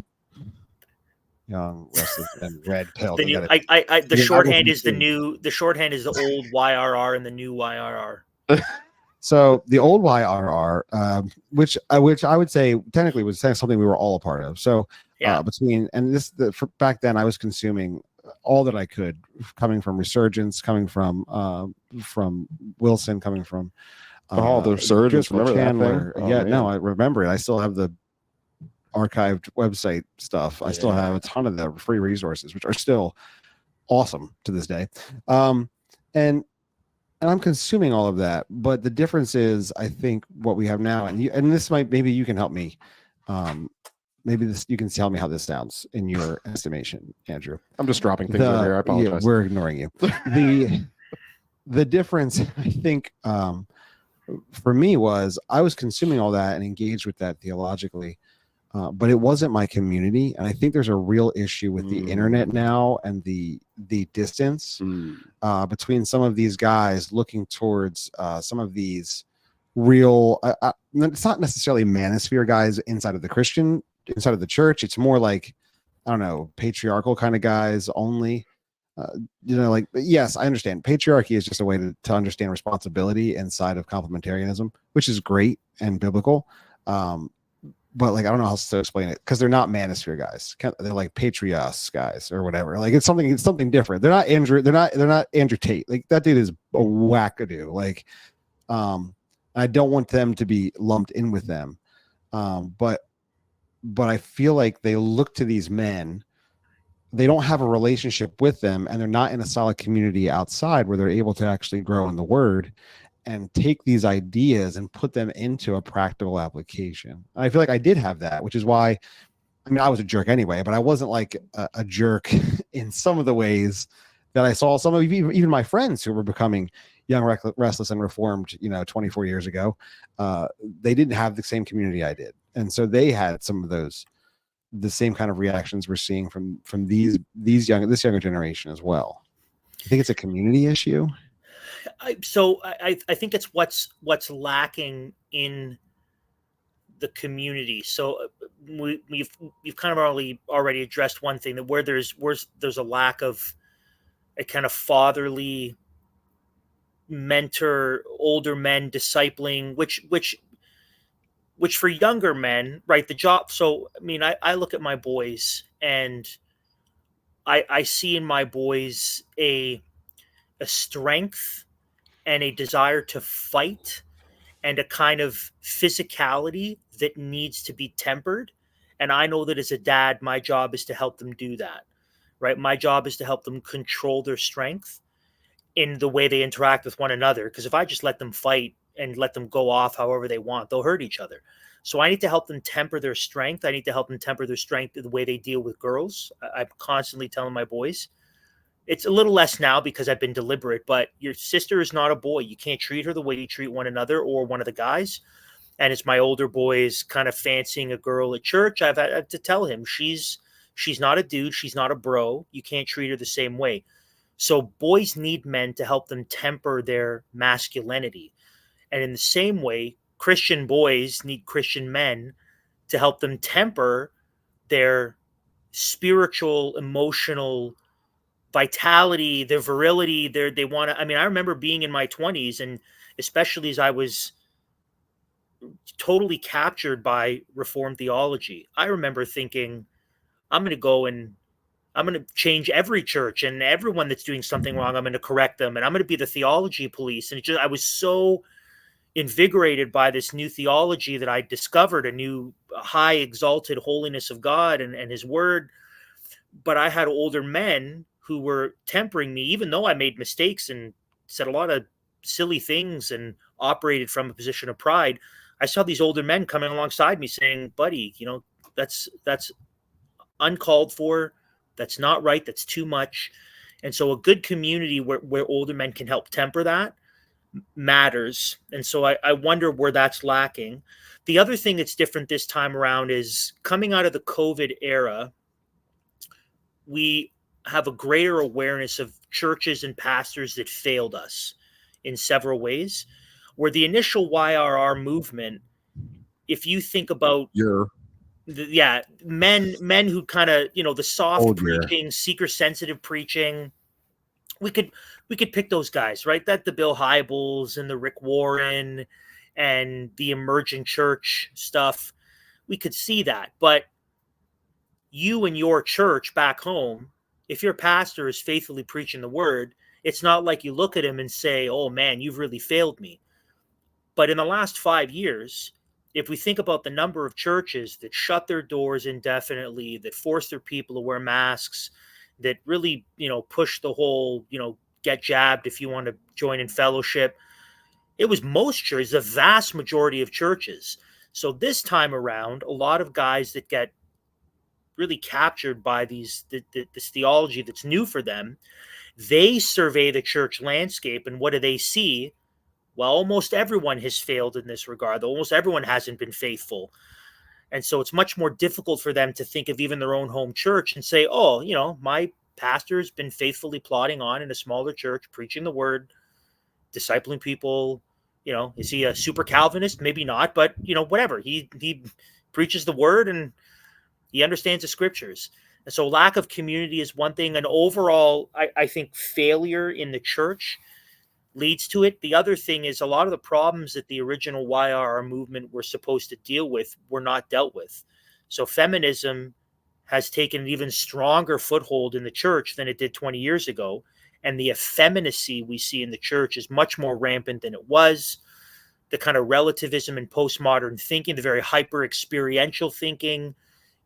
A: young, restless, and red pill.
C: The
A: You
C: new,
A: gotta-
C: the
A: Yeah, I
C: shorthand
A: will
C: is the new. The shorthand is the old YRR and the new YRR.
A: So the old YRR, which I would say technically was something we were all a part of. So
C: Yeah.
A: back then I was consuming all that I could, coming from Resurgence, coming from Wilson, coming from
B: The Resurgence.
A: Driscoll
B: Remember
A: Chandler.
B: that thing? Oh,
A: Yeah,
B: man.
A: no, I remember it. I still have the archived website stuff. I still have a ton of the free resources, which are still awesome to this day. And I'm consuming all of that, but the difference is, I think what we have now, and this might, maybe you can help me. Maybe you can tell me how this sounds in your estimation, Andrew.
B: I'm just dropping things over here. I apologize.
A: Yeah, we're ignoring you. The difference, I think, for me was I was consuming all that and engaged with that theologically, but it wasn't my community. And I think there's a real issue with the internet now and the distance between some of these guys looking towards some of these real, it's not necessarily manosphere guys inside of the church. It's more like, I don't know, patriarchal kind of guys only. Like, yes, I understand patriarchy is just a way to understand responsibility inside of complementarianism, which is great and biblical. But like, I don't know how to explain it, because they're not manosphere guys. They're like patrios guys or whatever. Like, it's something different. They're not Andrew Tate. Like, that dude is a wackadoo. Like, I don't want them to be lumped in with them. But I feel like they look to these men. They don't have a relationship with them, and they're not in a solid community outside where they're able to actually grow in the word and take these ideas and put them into a practical application. And I feel like I did have that, which is why, I mean, I was a jerk anyway, but I wasn't like a jerk in some of the ways that I saw some of even my friends who were becoming young, restless, and reformed, 24 years ago. They didn't have the same community I did. And so they had some of the same kind of reactions we're seeing from this younger generation as well. I think it's a community issue.
C: I think it's what's lacking in the community. So you've kind of already addressed one thing, that where there's a lack of a kind of fatherly mentor, older men discipling, which for younger men, right? The job. So, I mean, I look at my boys, and I see in my boys a strength and a desire to fight and a kind of physicality that needs to be tempered. And I know that as a dad, my job is to help them do that, right? My job is to help them control their strength in the way they interact with one another. Because if I just let them fight and let them go off however they want, they'll hurt each other. So I need to help them temper their strength. I need to help them temper their strength in the way they deal with girls. I'm constantly telling my boys, it's a little less now because I've been deliberate, but your sister is not a boy. You can't treat her the way you treat one another or one of the guys. And it's my older boys kind of fancying a girl at church. I've had to tell him she's not a dude. She's not a bro. You can't treat her the same way. So boys need men to help them temper their masculinity. And in the same way, Christian boys need Christian men to help them temper their spiritual, emotional vitality, their virility. They want to, I mean, I remember being in my 20s, and especially as I was totally captured by Reformed theology, I remember thinking, I'm going to go and I'm going to change every church, and everyone that's doing something wrong, I'm going to correct them, and I'm going to be the theology police. And I was so invigorated by this new theology that I discovered, a new high exalted holiness of God and his word. But I had older men who were tempering me, even though I made mistakes and said a lot of silly things and operated from a position of pride. I saw these older men coming alongside me saying, buddy, that's uncalled for. That's not right. That's too much. And so a good community where older men can help temper that matters. And so I wonder where that's lacking. The other thing that's different this time around is, coming out of the COVID era, we have a greater awareness of churches and pastors that failed us in several ways. Where the initial YRR movement, if you think about men who kind of, the soft preaching, seeker sensitive preaching, we could pick those guys, right? That the Bill Hybels and the Rick Warren and the emerging church stuff, we could see that. But you and your church back home, if your pastor is faithfully preaching the word, it's not like you look at him and say, oh man, you've really failed me. But in the last 5 years, if we think about the number of churches that shut their doors indefinitely, that force their people to wear masks, that really, push the whole, get jabbed if you want to join in fellowship, it was most churches, the vast majority of churches. So this time around, a lot of guys that get really captured by this theology that's new for them, they survey the church landscape, and what do they see? Well, almost everyone has failed in this regard. Almost everyone hasn't been faithful. And so it's much more difficult for them to think of even their own home church and say, oh, my pastor's been faithfully plodding on in a smaller church, preaching the word, discipling people. Is he a super Calvinist? Maybe not, but, whatever. He preaches the word and he understands the scriptures. And so lack of community is one thing. And overall, I think failure in the church leads to it. The other thing is a lot of the problems that the original YRR movement were supposed to deal with were not dealt with. So feminism has taken an even stronger foothold in the church than it did 20 years ago. And the effeminacy we see in the church is much more rampant than it was. The kind of relativism and postmodern thinking, the very hyper experiential thinking,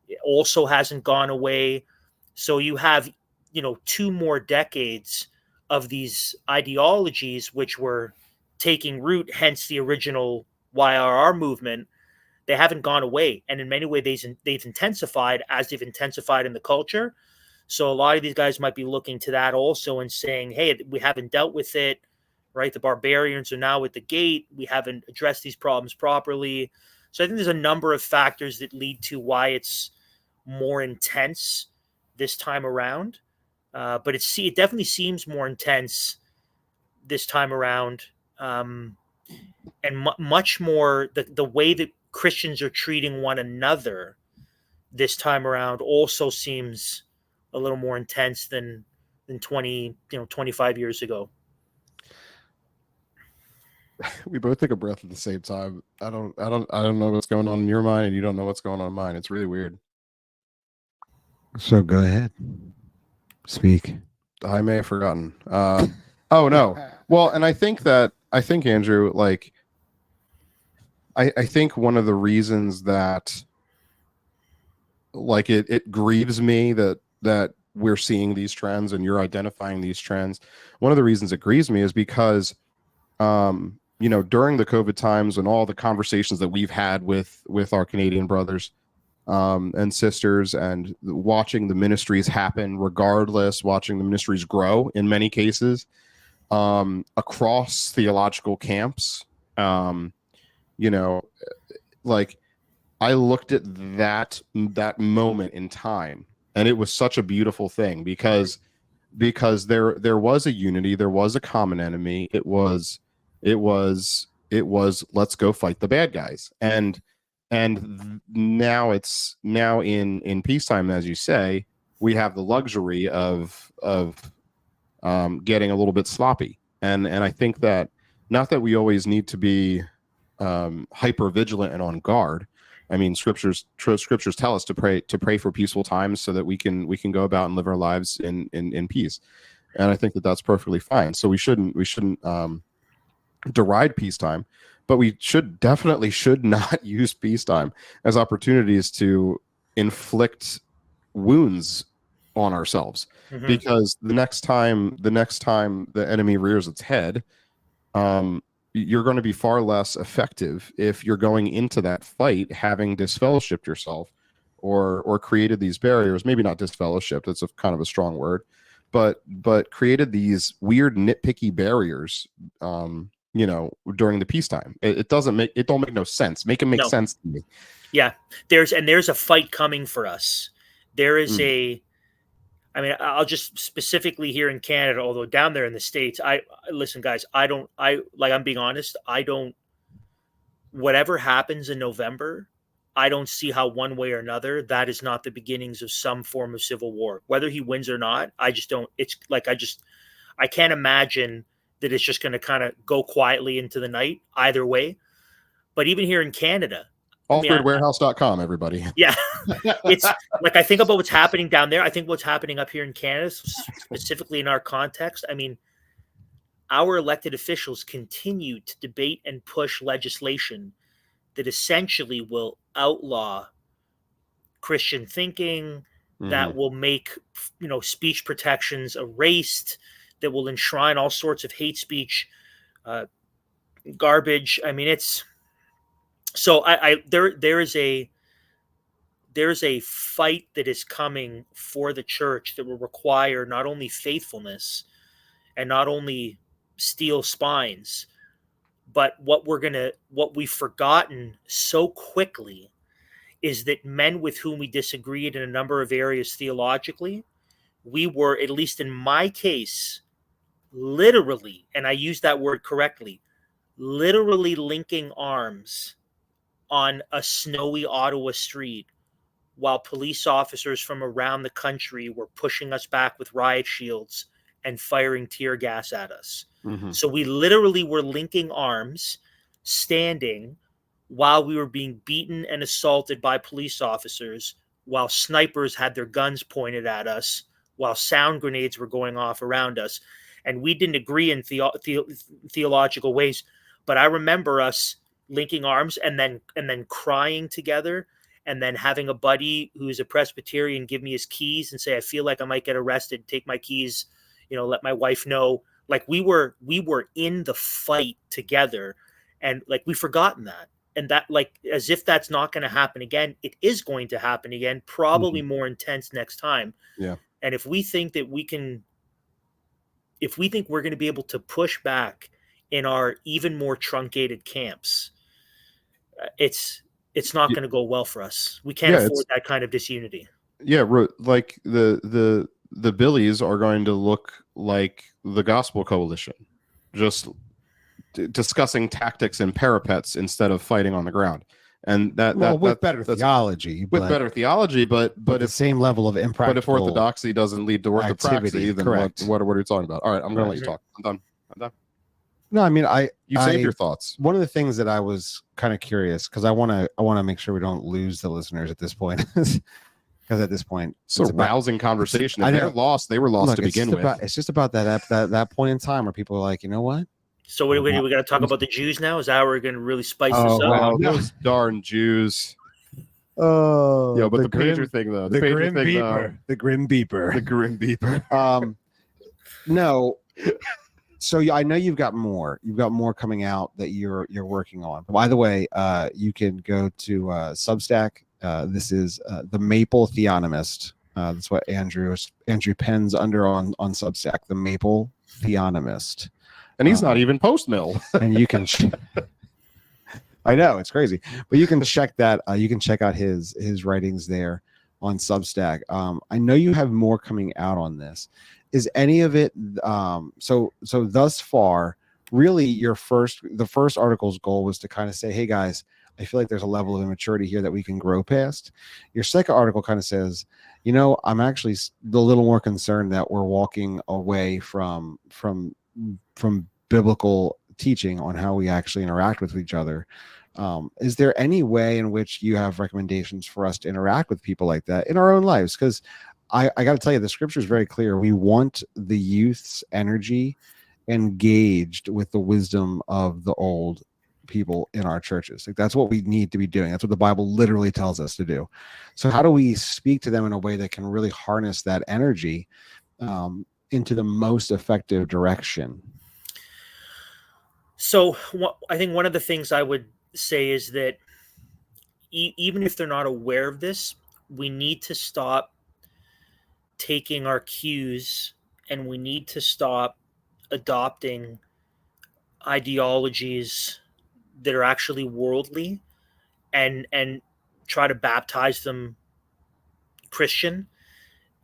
C: it also hasn't gone away. So you have, 2 more decades of these ideologies which were taking root, hence the original YRR movement. They haven't gone away. And in many ways, they've intensified as they've intensified in the culture. So a lot of these guys might be looking to that also and saying, hey, we haven't dealt with it, right? The barbarians are now at the gate. We haven't addressed these problems properly. So I think there's a number of factors that lead to why it's more intense this time around. But it definitely seems more intense this time around, and much more the way that Christians are treating one another this time around also seems a little more intense than 25 years ago.
B: We both take a breath at the same time. I don't know what's going on in your mind, and you don't know what's going on in mine. It's really weird.
A: So go ahead, speak.
B: I may have forgotten. Oh no. Well, and I think Andrew, like, I think one of the reasons that, like, it grieves me that we're seeing these trends and you're identifying these trends. One of the reasons it grieves me is because, during the COVID times and all the conversations that we've had with our Canadian brothers and sisters, and watching the ministries happen regardless, watching the ministries grow in many cases across theological camps. Like, I looked at that moment in time, and it was such a beautiful thing because there was a unity, there was a common enemy. It was let's go fight the bad guys. And now in peacetime, as you say, we have the luxury of getting a little bit sloppy. And I think that, not that we always need to be hyper vigilant and on guard. I mean, scriptures tell us to pray for peaceful times so that we can go about and live our lives in peace. And I think that that's perfectly fine. So we shouldn't deride peacetime, but we should not use peacetime as opportunities to inflict wounds on ourselves. Mm-hmm. Because the next time the enemy rears its head, you're going to be far less effective if you're going into that fight having disfellowshipped yourself or created these barriers. Maybe not disfellowshipped, that's kind of a strong word, but created these weird nitpicky barriers during the peacetime. It don't make no sense. Make it make sense to me.
C: Yeah, there's a fight coming for us. There is I mean, I'll just specifically here in Canada, although down there in the States, listen, guys, I'm being honest. Whatever happens in November, I don't see how one way or another, that is not the beginnings of some form of civil war. Whether he wins or not, I just don't, it's like, I can't imagine that it's just going to kind of go quietly into the night either way. But even here in Canada,
B: Alfredwarehouse.com, everybody.
C: Yeah. It's like, I think about what's happening down there. I think what's happening up here in Canada, specifically in our context. I mean, our elected officials continue to debate and push legislation that essentially will outlaw Christian thinking, that will make, speech protections erased, that will enshrine all sorts of hate speech, garbage. I mean, it's so there is a fight that is coming for the church that will require not only faithfulness and not only steel spines, but what we've forgotten so quickly is that men with whom we disagreed in a number of areas theologically, we were, at least in my case, literally, and I use that word correctly, literally linking arms on a snowy Ottawa street while police officers from around the country were pushing us back with riot shields and firing tear gas at us. So we literally were linking arms, standing while we were being beaten and assaulted by police officers, while snipers had their guns pointed at us, while sound grenades were going off around us. And we didn't agree in theological ways, but I remember us linking arms and then crying together, and then having a buddy who's a Presbyterian give me his keys and say, I feel like I might get arrested, take my keys, let my wife know. Like we were in the fight together, and like we've forgotten that. And that, like, as if that's not going to happen again, it is going to happen again, probably more intense next time.
B: Yeah.
C: And if we think we're going to be able to push back in our even more truncated camps, it's not going to go well for us. We can't afford that kind of disunity.
B: Yeah, like the Billies are going to look like the Gospel Coalition, just discussing tactics and parapets instead of fighting on the ground. And
A: with better theology, but
B: the
A: same level of impractical.
B: But if orthodoxy doesn't lead to orthopraxy, then what are you talking about? All right, I'm going to let you talk. I'm done.
A: No, I mean,
B: you saved your thoughts.
A: One of the things that I was kind of curious, because I want to make sure we don't lose the listeners at this point, because at this point,
B: it's a rousing conversation. If they're lost, they were lost to begin with.
A: It's just about that point in time where people are like, you know what?
C: So we got to talk about the Jews now? Is that how we're going to really spice this up?
B: Wow, those darn Jews.
A: Oh,
B: yeah, but the pager thing though,
A: the Grim Beeper, the Grim Beeper. No. So I know you've got more coming out that you're working on. By the way, you can go to Substack. This is the Maple Theonomist. That's what Andrew pens under on Substack. The Maple Theonomist.
B: And he's not even post-mill.
A: And you can I know, it's crazy. But you can check that. You can check out his writings there on Substack. I know you have more coming out on this. Is any of it so thus far, really the first article's goal was to kind of say, hey guys, I feel like there's a level of immaturity here that we can grow past. Your second article kind of says, I'm actually a little more concerned that we're walking away from biblical teaching on how we actually interact with each other. Is there any way in which you have recommendations for us to interact with people like that in our own lives? Because I got to tell you, the scripture is very clear. We want the youth's energy engaged with the wisdom of the old people in our churches. Like that's what we need to be doing. That's what the Bible literally tells us to do. So how do we speak to them in a way that can really harness that energy into the most effective direction?
C: So I think one of the things I would say is that even if they're not aware of this, we need to stop taking our cues, and we need to stop adopting ideologies that are actually worldly and try to baptize them Christian.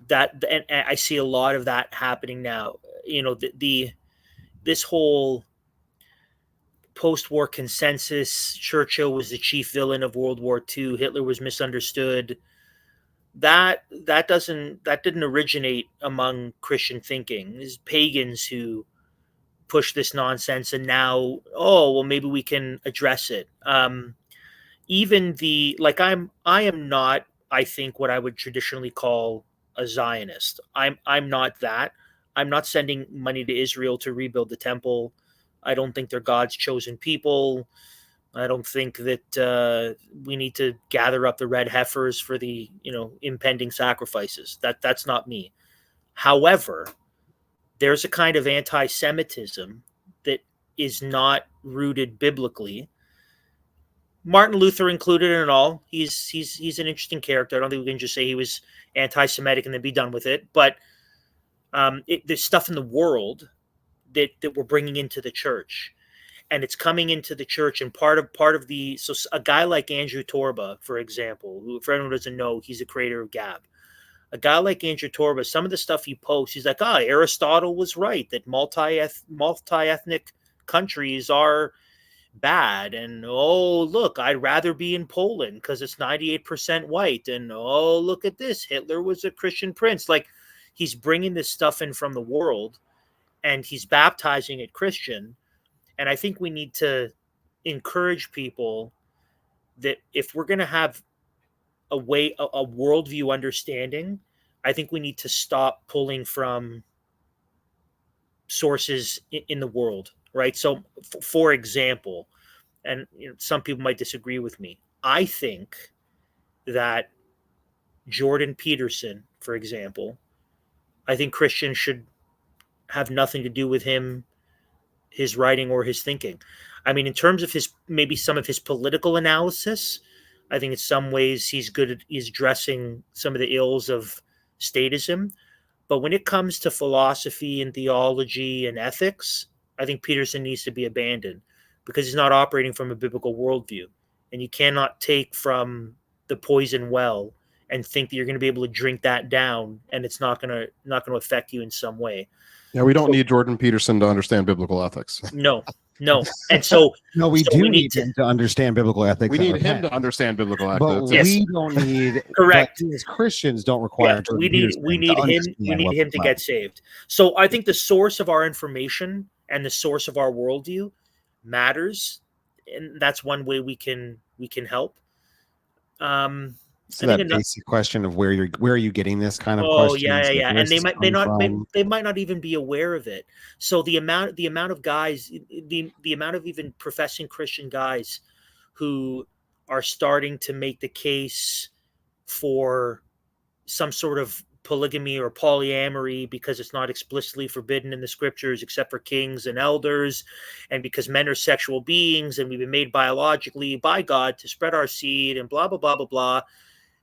C: and I see a lot of that happening now. You know, this whole post-war consensus, Churchill was the chief villain of World War II, Hitler was misunderstood. That didn't originate among Christian thinking. It's pagans who push this nonsense, and now, oh well, maybe we can address it. Even the like, I am not, I think, what I would traditionally call a Zionist. I'm not that. I'm not sending money to Israel to rebuild the temple. I don't think they're God's chosen people. I don't think that we need to gather up the red heifers for the impending sacrifices. That's not me. However, there's a kind of anti-Semitism that is not rooted biblically. Martin Luther included in it all. He's an interesting character. I don't think we can just say he was anti-Semitic and then be done with it. But there's stuff in the world that we're bringing into the church, and it's coming into the church. And part of the so a guy like Andrew Torba, for example, who, for anyone who doesn't know, he's the creator of Gab. A guy like Andrew Torba, some of the stuff he posts, he's like, Aristotle was right that multi-ethnic countries are bad, and oh look, I'd rather be in Poland because it's 98% white, and oh look at this, Hitler was a Christian prince. Like, he's bringing this stuff in from the world, and he's baptizing it Christian. And I think we need to encourage people that if we're going to have a worldview understanding, I think we need to stop pulling from sources in the world, right? So, for example, and some people might disagree with me, I think that Jordan Peterson, for example, I think Christians should have nothing to do with him, his writing, or his thinking. I mean, in terms of maybe some of his political analysis, I think in some ways he's addressing some of the ills of statism. But when it comes to philosophy and theology and ethics, I think Peterson needs to be abandoned because he's not operating from a biblical worldview. And you cannot take from the poison well and think that you're going to be able to drink that down and it's not going to affect you in some way.
B: Yeah, we don't need Jordan Peterson to understand biblical ethics.
C: No. And so
A: no, we need him to understand biblical ethics.
B: We need him to understand biblical ethics.
A: But we don't need
C: correct.
A: As Christians don't require.
C: We need him to get saved. So I think the source of our information and the source of our worldview matters, and that's one way we can help.
A: So that basic question of where are you getting this kind of question?
C: Yeah. And they might not even be aware of it. So the amount of guys, the amount of even professing Christian guys who are starting to make the case for some sort of polygamy or polyamory because it's not explicitly forbidden in the scriptures except for kings and elders, and because men are sexual beings and we've been made biologically by God to spread our seed and blah blah blah blah blah.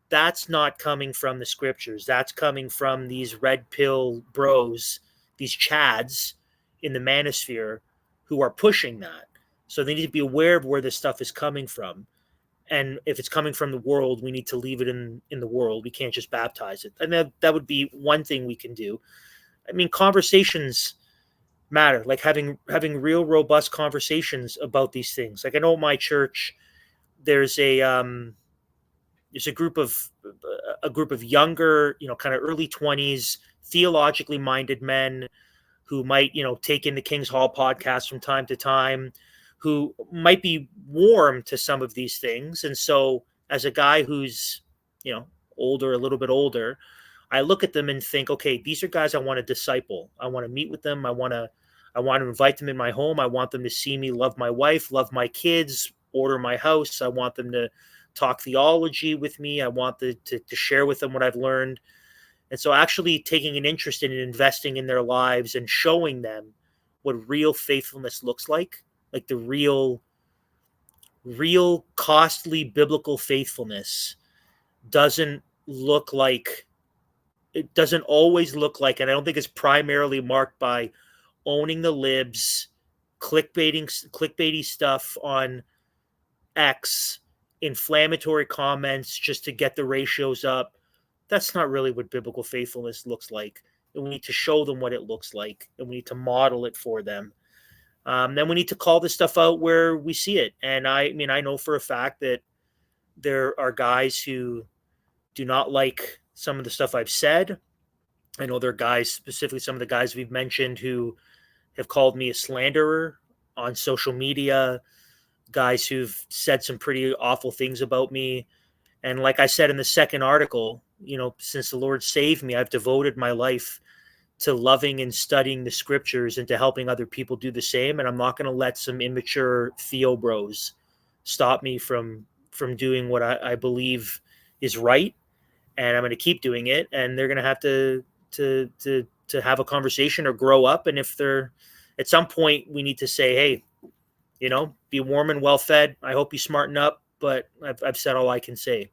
C: That's not coming from the scriptures. That's coming from these red pill bros, these chads in the manosphere who are pushing that. So they need to be aware of where this stuff is coming from. And if it's coming from the world, we need to leave it in the world. We can't just baptize it. And that would be one thing we can do. I mean, conversations matter, like having real robust conversations about these things. Like, I know at my church, there's a group of younger, kind of early 20s, theologically minded men who might, take in the King's Hall podcast from time to time, who might be warm to some of these things. And so as a guy who's, older, a little bit older, I look at them and think, okay, these are guys I want to disciple. I want to meet with them. I want to invite them in my home. I want them to see me love my wife, love my kids, order my house. I want them to talk theology with me. I want to share with them what I've learned. And so actually taking an interest in investing in their lives and showing them what real faithfulness looks like the real costly biblical faithfulness doesn't always look like, and I don't think it's primarily marked by owning the libs, clickbaity stuff on X, inflammatory comments just to get the ratios up, that's not really what biblical faithfulness looks like. And we need to show them what it looks like, and we need to model it for them. Then we need to call this stuff out where we see it. And I mean, I know for a fact that there are guys who do not like some of the stuff I've said. I know there are guys, specifically some of the guys we've mentioned, who have called me a slanderer on social media, guys who've said some pretty awful things about me. And like I said in the second article, since the Lord saved me, I've devoted my life to loving and studying the scriptures and to helping other people do the same. And I'm not going to let some immature Theo bros stop me from doing what I believe is right. And I'm going to keep doing it. And they're going to have to have a conversation or grow up. And if they're at some point, we need to say, hey, be warm and well fed. I hope you smarten up, but I've said all I can say.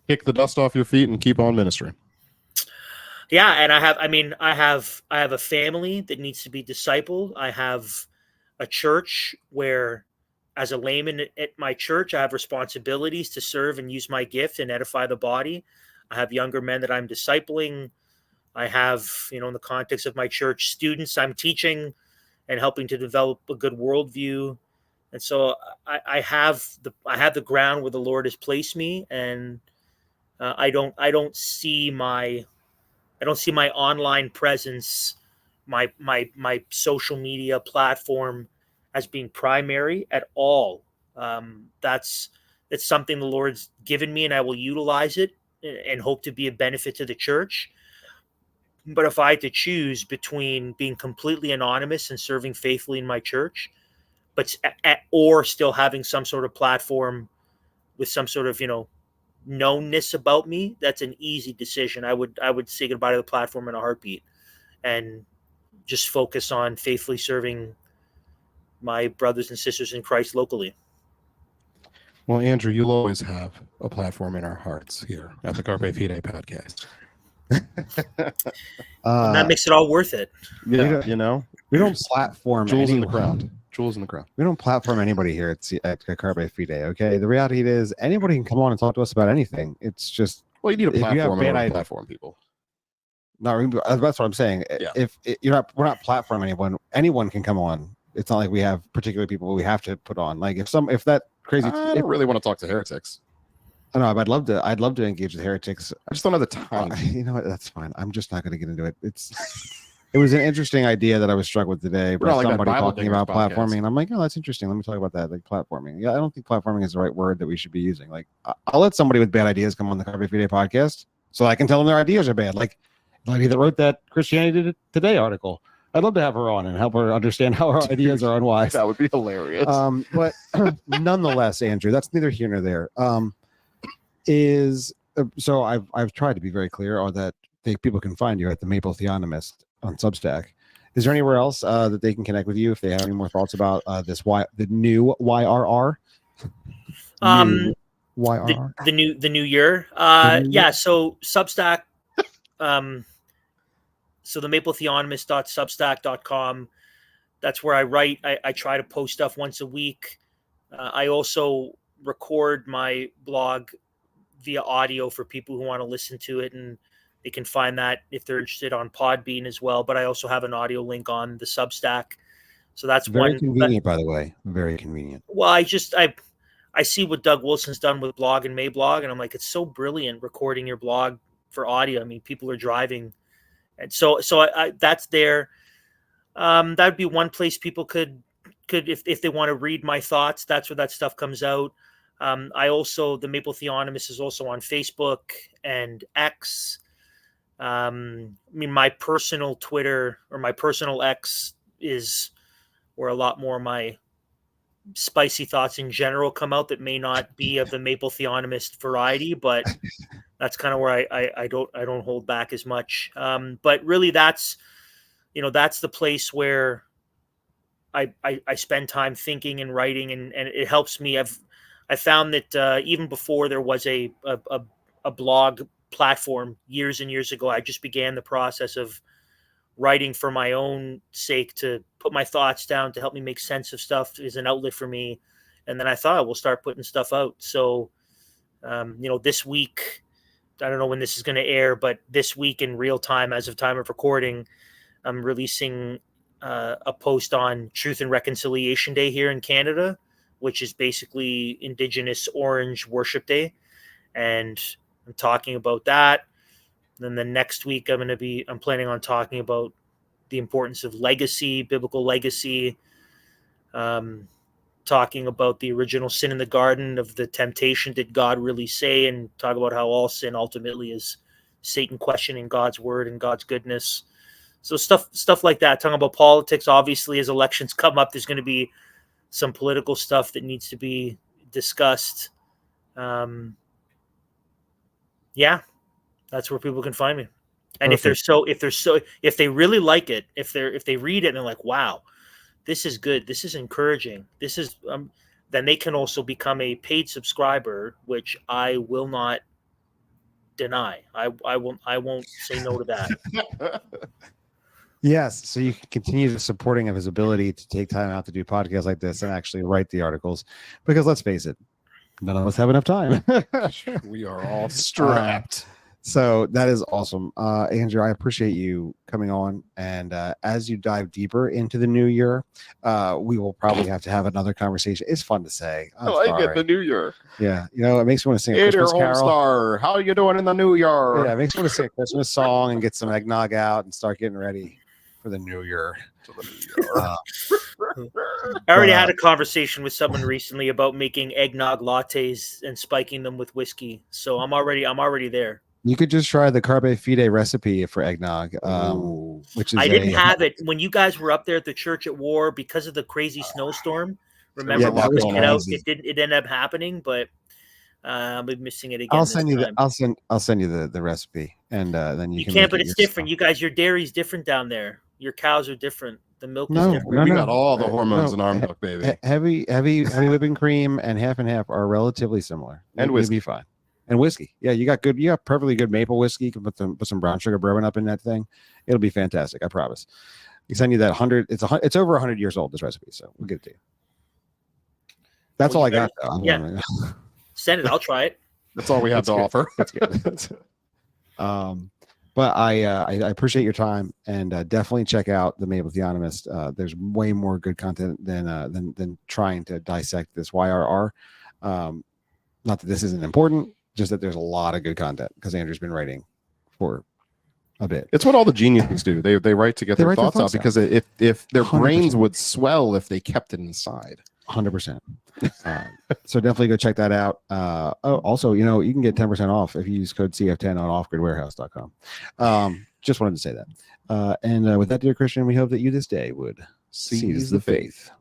B: Kick the dust off your feet and keep on ministering.
C: Yeah, and I have a family that needs to be discipled. I have a church where, as a layman at my church, I have responsibilities to serve and use my gift and edify the body. I have younger men that I'm discipling. I have, in the context of my church, students I'm teaching and helping to develop a good worldview. And so I have the ground where the Lord has placed me, and I don't see my online presence, my social media platform, as being primary at all. It's something the Lord's given me, and I will utilize it and hope to be a benefit to the church. But if I had to choose between being completely anonymous and serving faithfully in my church, or still having some sort of platform with some sort of knownness about me, that's an easy decision. I would say goodbye to the platform in a heartbeat and just focus on faithfully serving my brothers and sisters in Christ locally.
B: Well, Andrew, you'll always have a platform in our hearts here at the Carpe Fide podcast.
C: And that makes it all worth it.
B: Yeah,
A: we don't platform
B: jewels in
A: anyone.
B: the crown. Jewels in the crown.
A: We don't platform anybody here at Carpe Fide. Okay, the reality is anybody can come on and talk to us about anything. It's just,
B: Well, you need a
A: if you have
B: platform
A: bad
B: in order to
A: ideas-
B: platform people.
A: no, that's what I'm saying.
B: Yeah.
A: If we're not platforming anyone, anyone can come on. It's not like we have particular people we have to put on. Like if that crazy,
B: I don't really want to talk to heretics.
A: I know, I'd love to engage with heretics.
B: I just don't have the time.
A: You know what? That's fine. I'm just not going to get into it. It was an interesting idea that I was struck with today by
B: not like that
A: somebody
B: Bible
A: talking
B: Dingers
A: about
B: podcast.
A: platforming, and I'm like, oh, that's interesting. Let me talk about that, like platforming. Yeah, I don't think platforming is the right word that we should be using. Like, I'll let somebody with bad ideas come on the Carpe Fide podcast, so I can tell them their ideas are bad. Like the lady that wrote that Christianity Today article. I'd love to have her on and help her understand how her ideas are unwise.
B: That would be hilarious.
A: But nonetheless, Andrew, that's neither here nor there. So I've tried to be very clear on that. People can find you at the Maple Theonomist on Substack. Is there anywhere else that they can connect with you if they have any more thoughts about the new YRR? YRR?
C: The new year. Yeah. So Substack. So the mapletheonomist.substack.com. That's where I write. I try to post stuff once a week. I also record my blog via audio for people who want to listen to it, and they can find that if they're interested on Podbean as well. But I also have an audio link on the Substack. So that's
A: very convenient, by the way. Very convenient.
C: Well, I see what Doug Wilson's done with Blog and Mablog, and I'm like, it's so brilliant recording your blog for audio. I mean, people are driving, and so I that's there. That would be one place people could if they want to read my thoughts. That's where that stuff comes out. The Maple Theonomist is also on Facebook and X. My personal Twitter or my personal X is where a lot more of my spicy thoughts in general come out that may not be of the Maple Theonomist variety, but that's kind of where I don't hold back as much. But really that's the place where I spend time thinking and writing, and it helps me. I found that even before there was a blog platform years and years ago, I just began the process of writing for my own sake, to put my thoughts down, to help me make sense of stuff, as an outlet for me. And then I thought, we'll start putting stuff out. So This week, I don't know when this is going to air, but this week in real time, as of time of recording, I'm releasing a post on Truth and Reconciliation Day here in Canada, which is basically Indigenous Orange Worship Day. And I'm talking about that. Then the next week I'm planning on talking about the importance of legacy, biblical legacy, talking about the original sin in the garden of the temptation. Did God really say? And talk about how all sin ultimately is Satan questioning God's word and God's goodness. So stuff like that. Talking about politics, obviously, as elections come up, there's going to be some political stuff that needs to be discussed. Yeah, that's where people can find me. And
A: Perfect.
C: if they really like it, if they read it and they're like, wow, this is good, this is encouraging, this is then they can also become a paid subscriber, which I will not deny. I won't say no to that.
A: Yes, so you can continue the supporting of his ability to take time out to do podcasts like this and actually write the articles, because let's face it, none of us have enough time.
B: We are all strapped.
A: So that is awesome. Andrew, I appreciate you coming on. And as you dive deeper into the new year, we will probably have to have another conversation. It's fun to say.
B: I like it, the new year.
A: Yeah. It makes me want to sing a
B: Hey there,
A: Christmas carol.
B: Homestar. How are you doing in the new year?
A: Yeah, it makes me want to sing a Christmas song and get some eggnog out and start getting ready for the new year.
C: I already had a conversation with someone recently about making eggnog lattes and spiking them with whiskey. So I'm already there.
A: You could just try the Carpe Fide recipe for eggnog, which is
C: I didn't have it when you guys were up there at the church at War because of the crazy snowstorm. Remember,
A: that was
C: it ended up happening, but I'll be missing it again.
A: I'll send you the recipe, and then you can.
C: But it's different. You guys, your dairy's different down there. Your cows are different. The milk is different.
B: We got all the hormones in our milk, baby.
A: Heavy whipping cream and half are relatively similar,
B: and whiskey.
A: Be fine. And whiskey, yeah, you got perfectly good maple whiskey. You can put some brown sugar bourbon up in that thing. It'll be fantastic, I promise. We send you that 100. It's over 100 years old, this recipe, so we'll get it to you. That's all I got.
C: Yeah, send it. I'll try it.
B: That's all we have to offer.
A: That's good. But I appreciate your time, and definitely check out the Maple Theonomist. There's way more good content than trying to dissect this YRR. Not that this isn't important, just that there's a lot of good content because Andrew's been writing for a bit.
B: It's what all the geniuses do. They write to get their thoughts out because if their 100%. Brains would swell if they kept it inside.
A: 100%. So definitely go check that out. Also, you can get 10% off if you use code CF10 on offgridwarehouse.com. Just wanted to say that. And with that, dear Christian, we hope that you this day would seize the faith.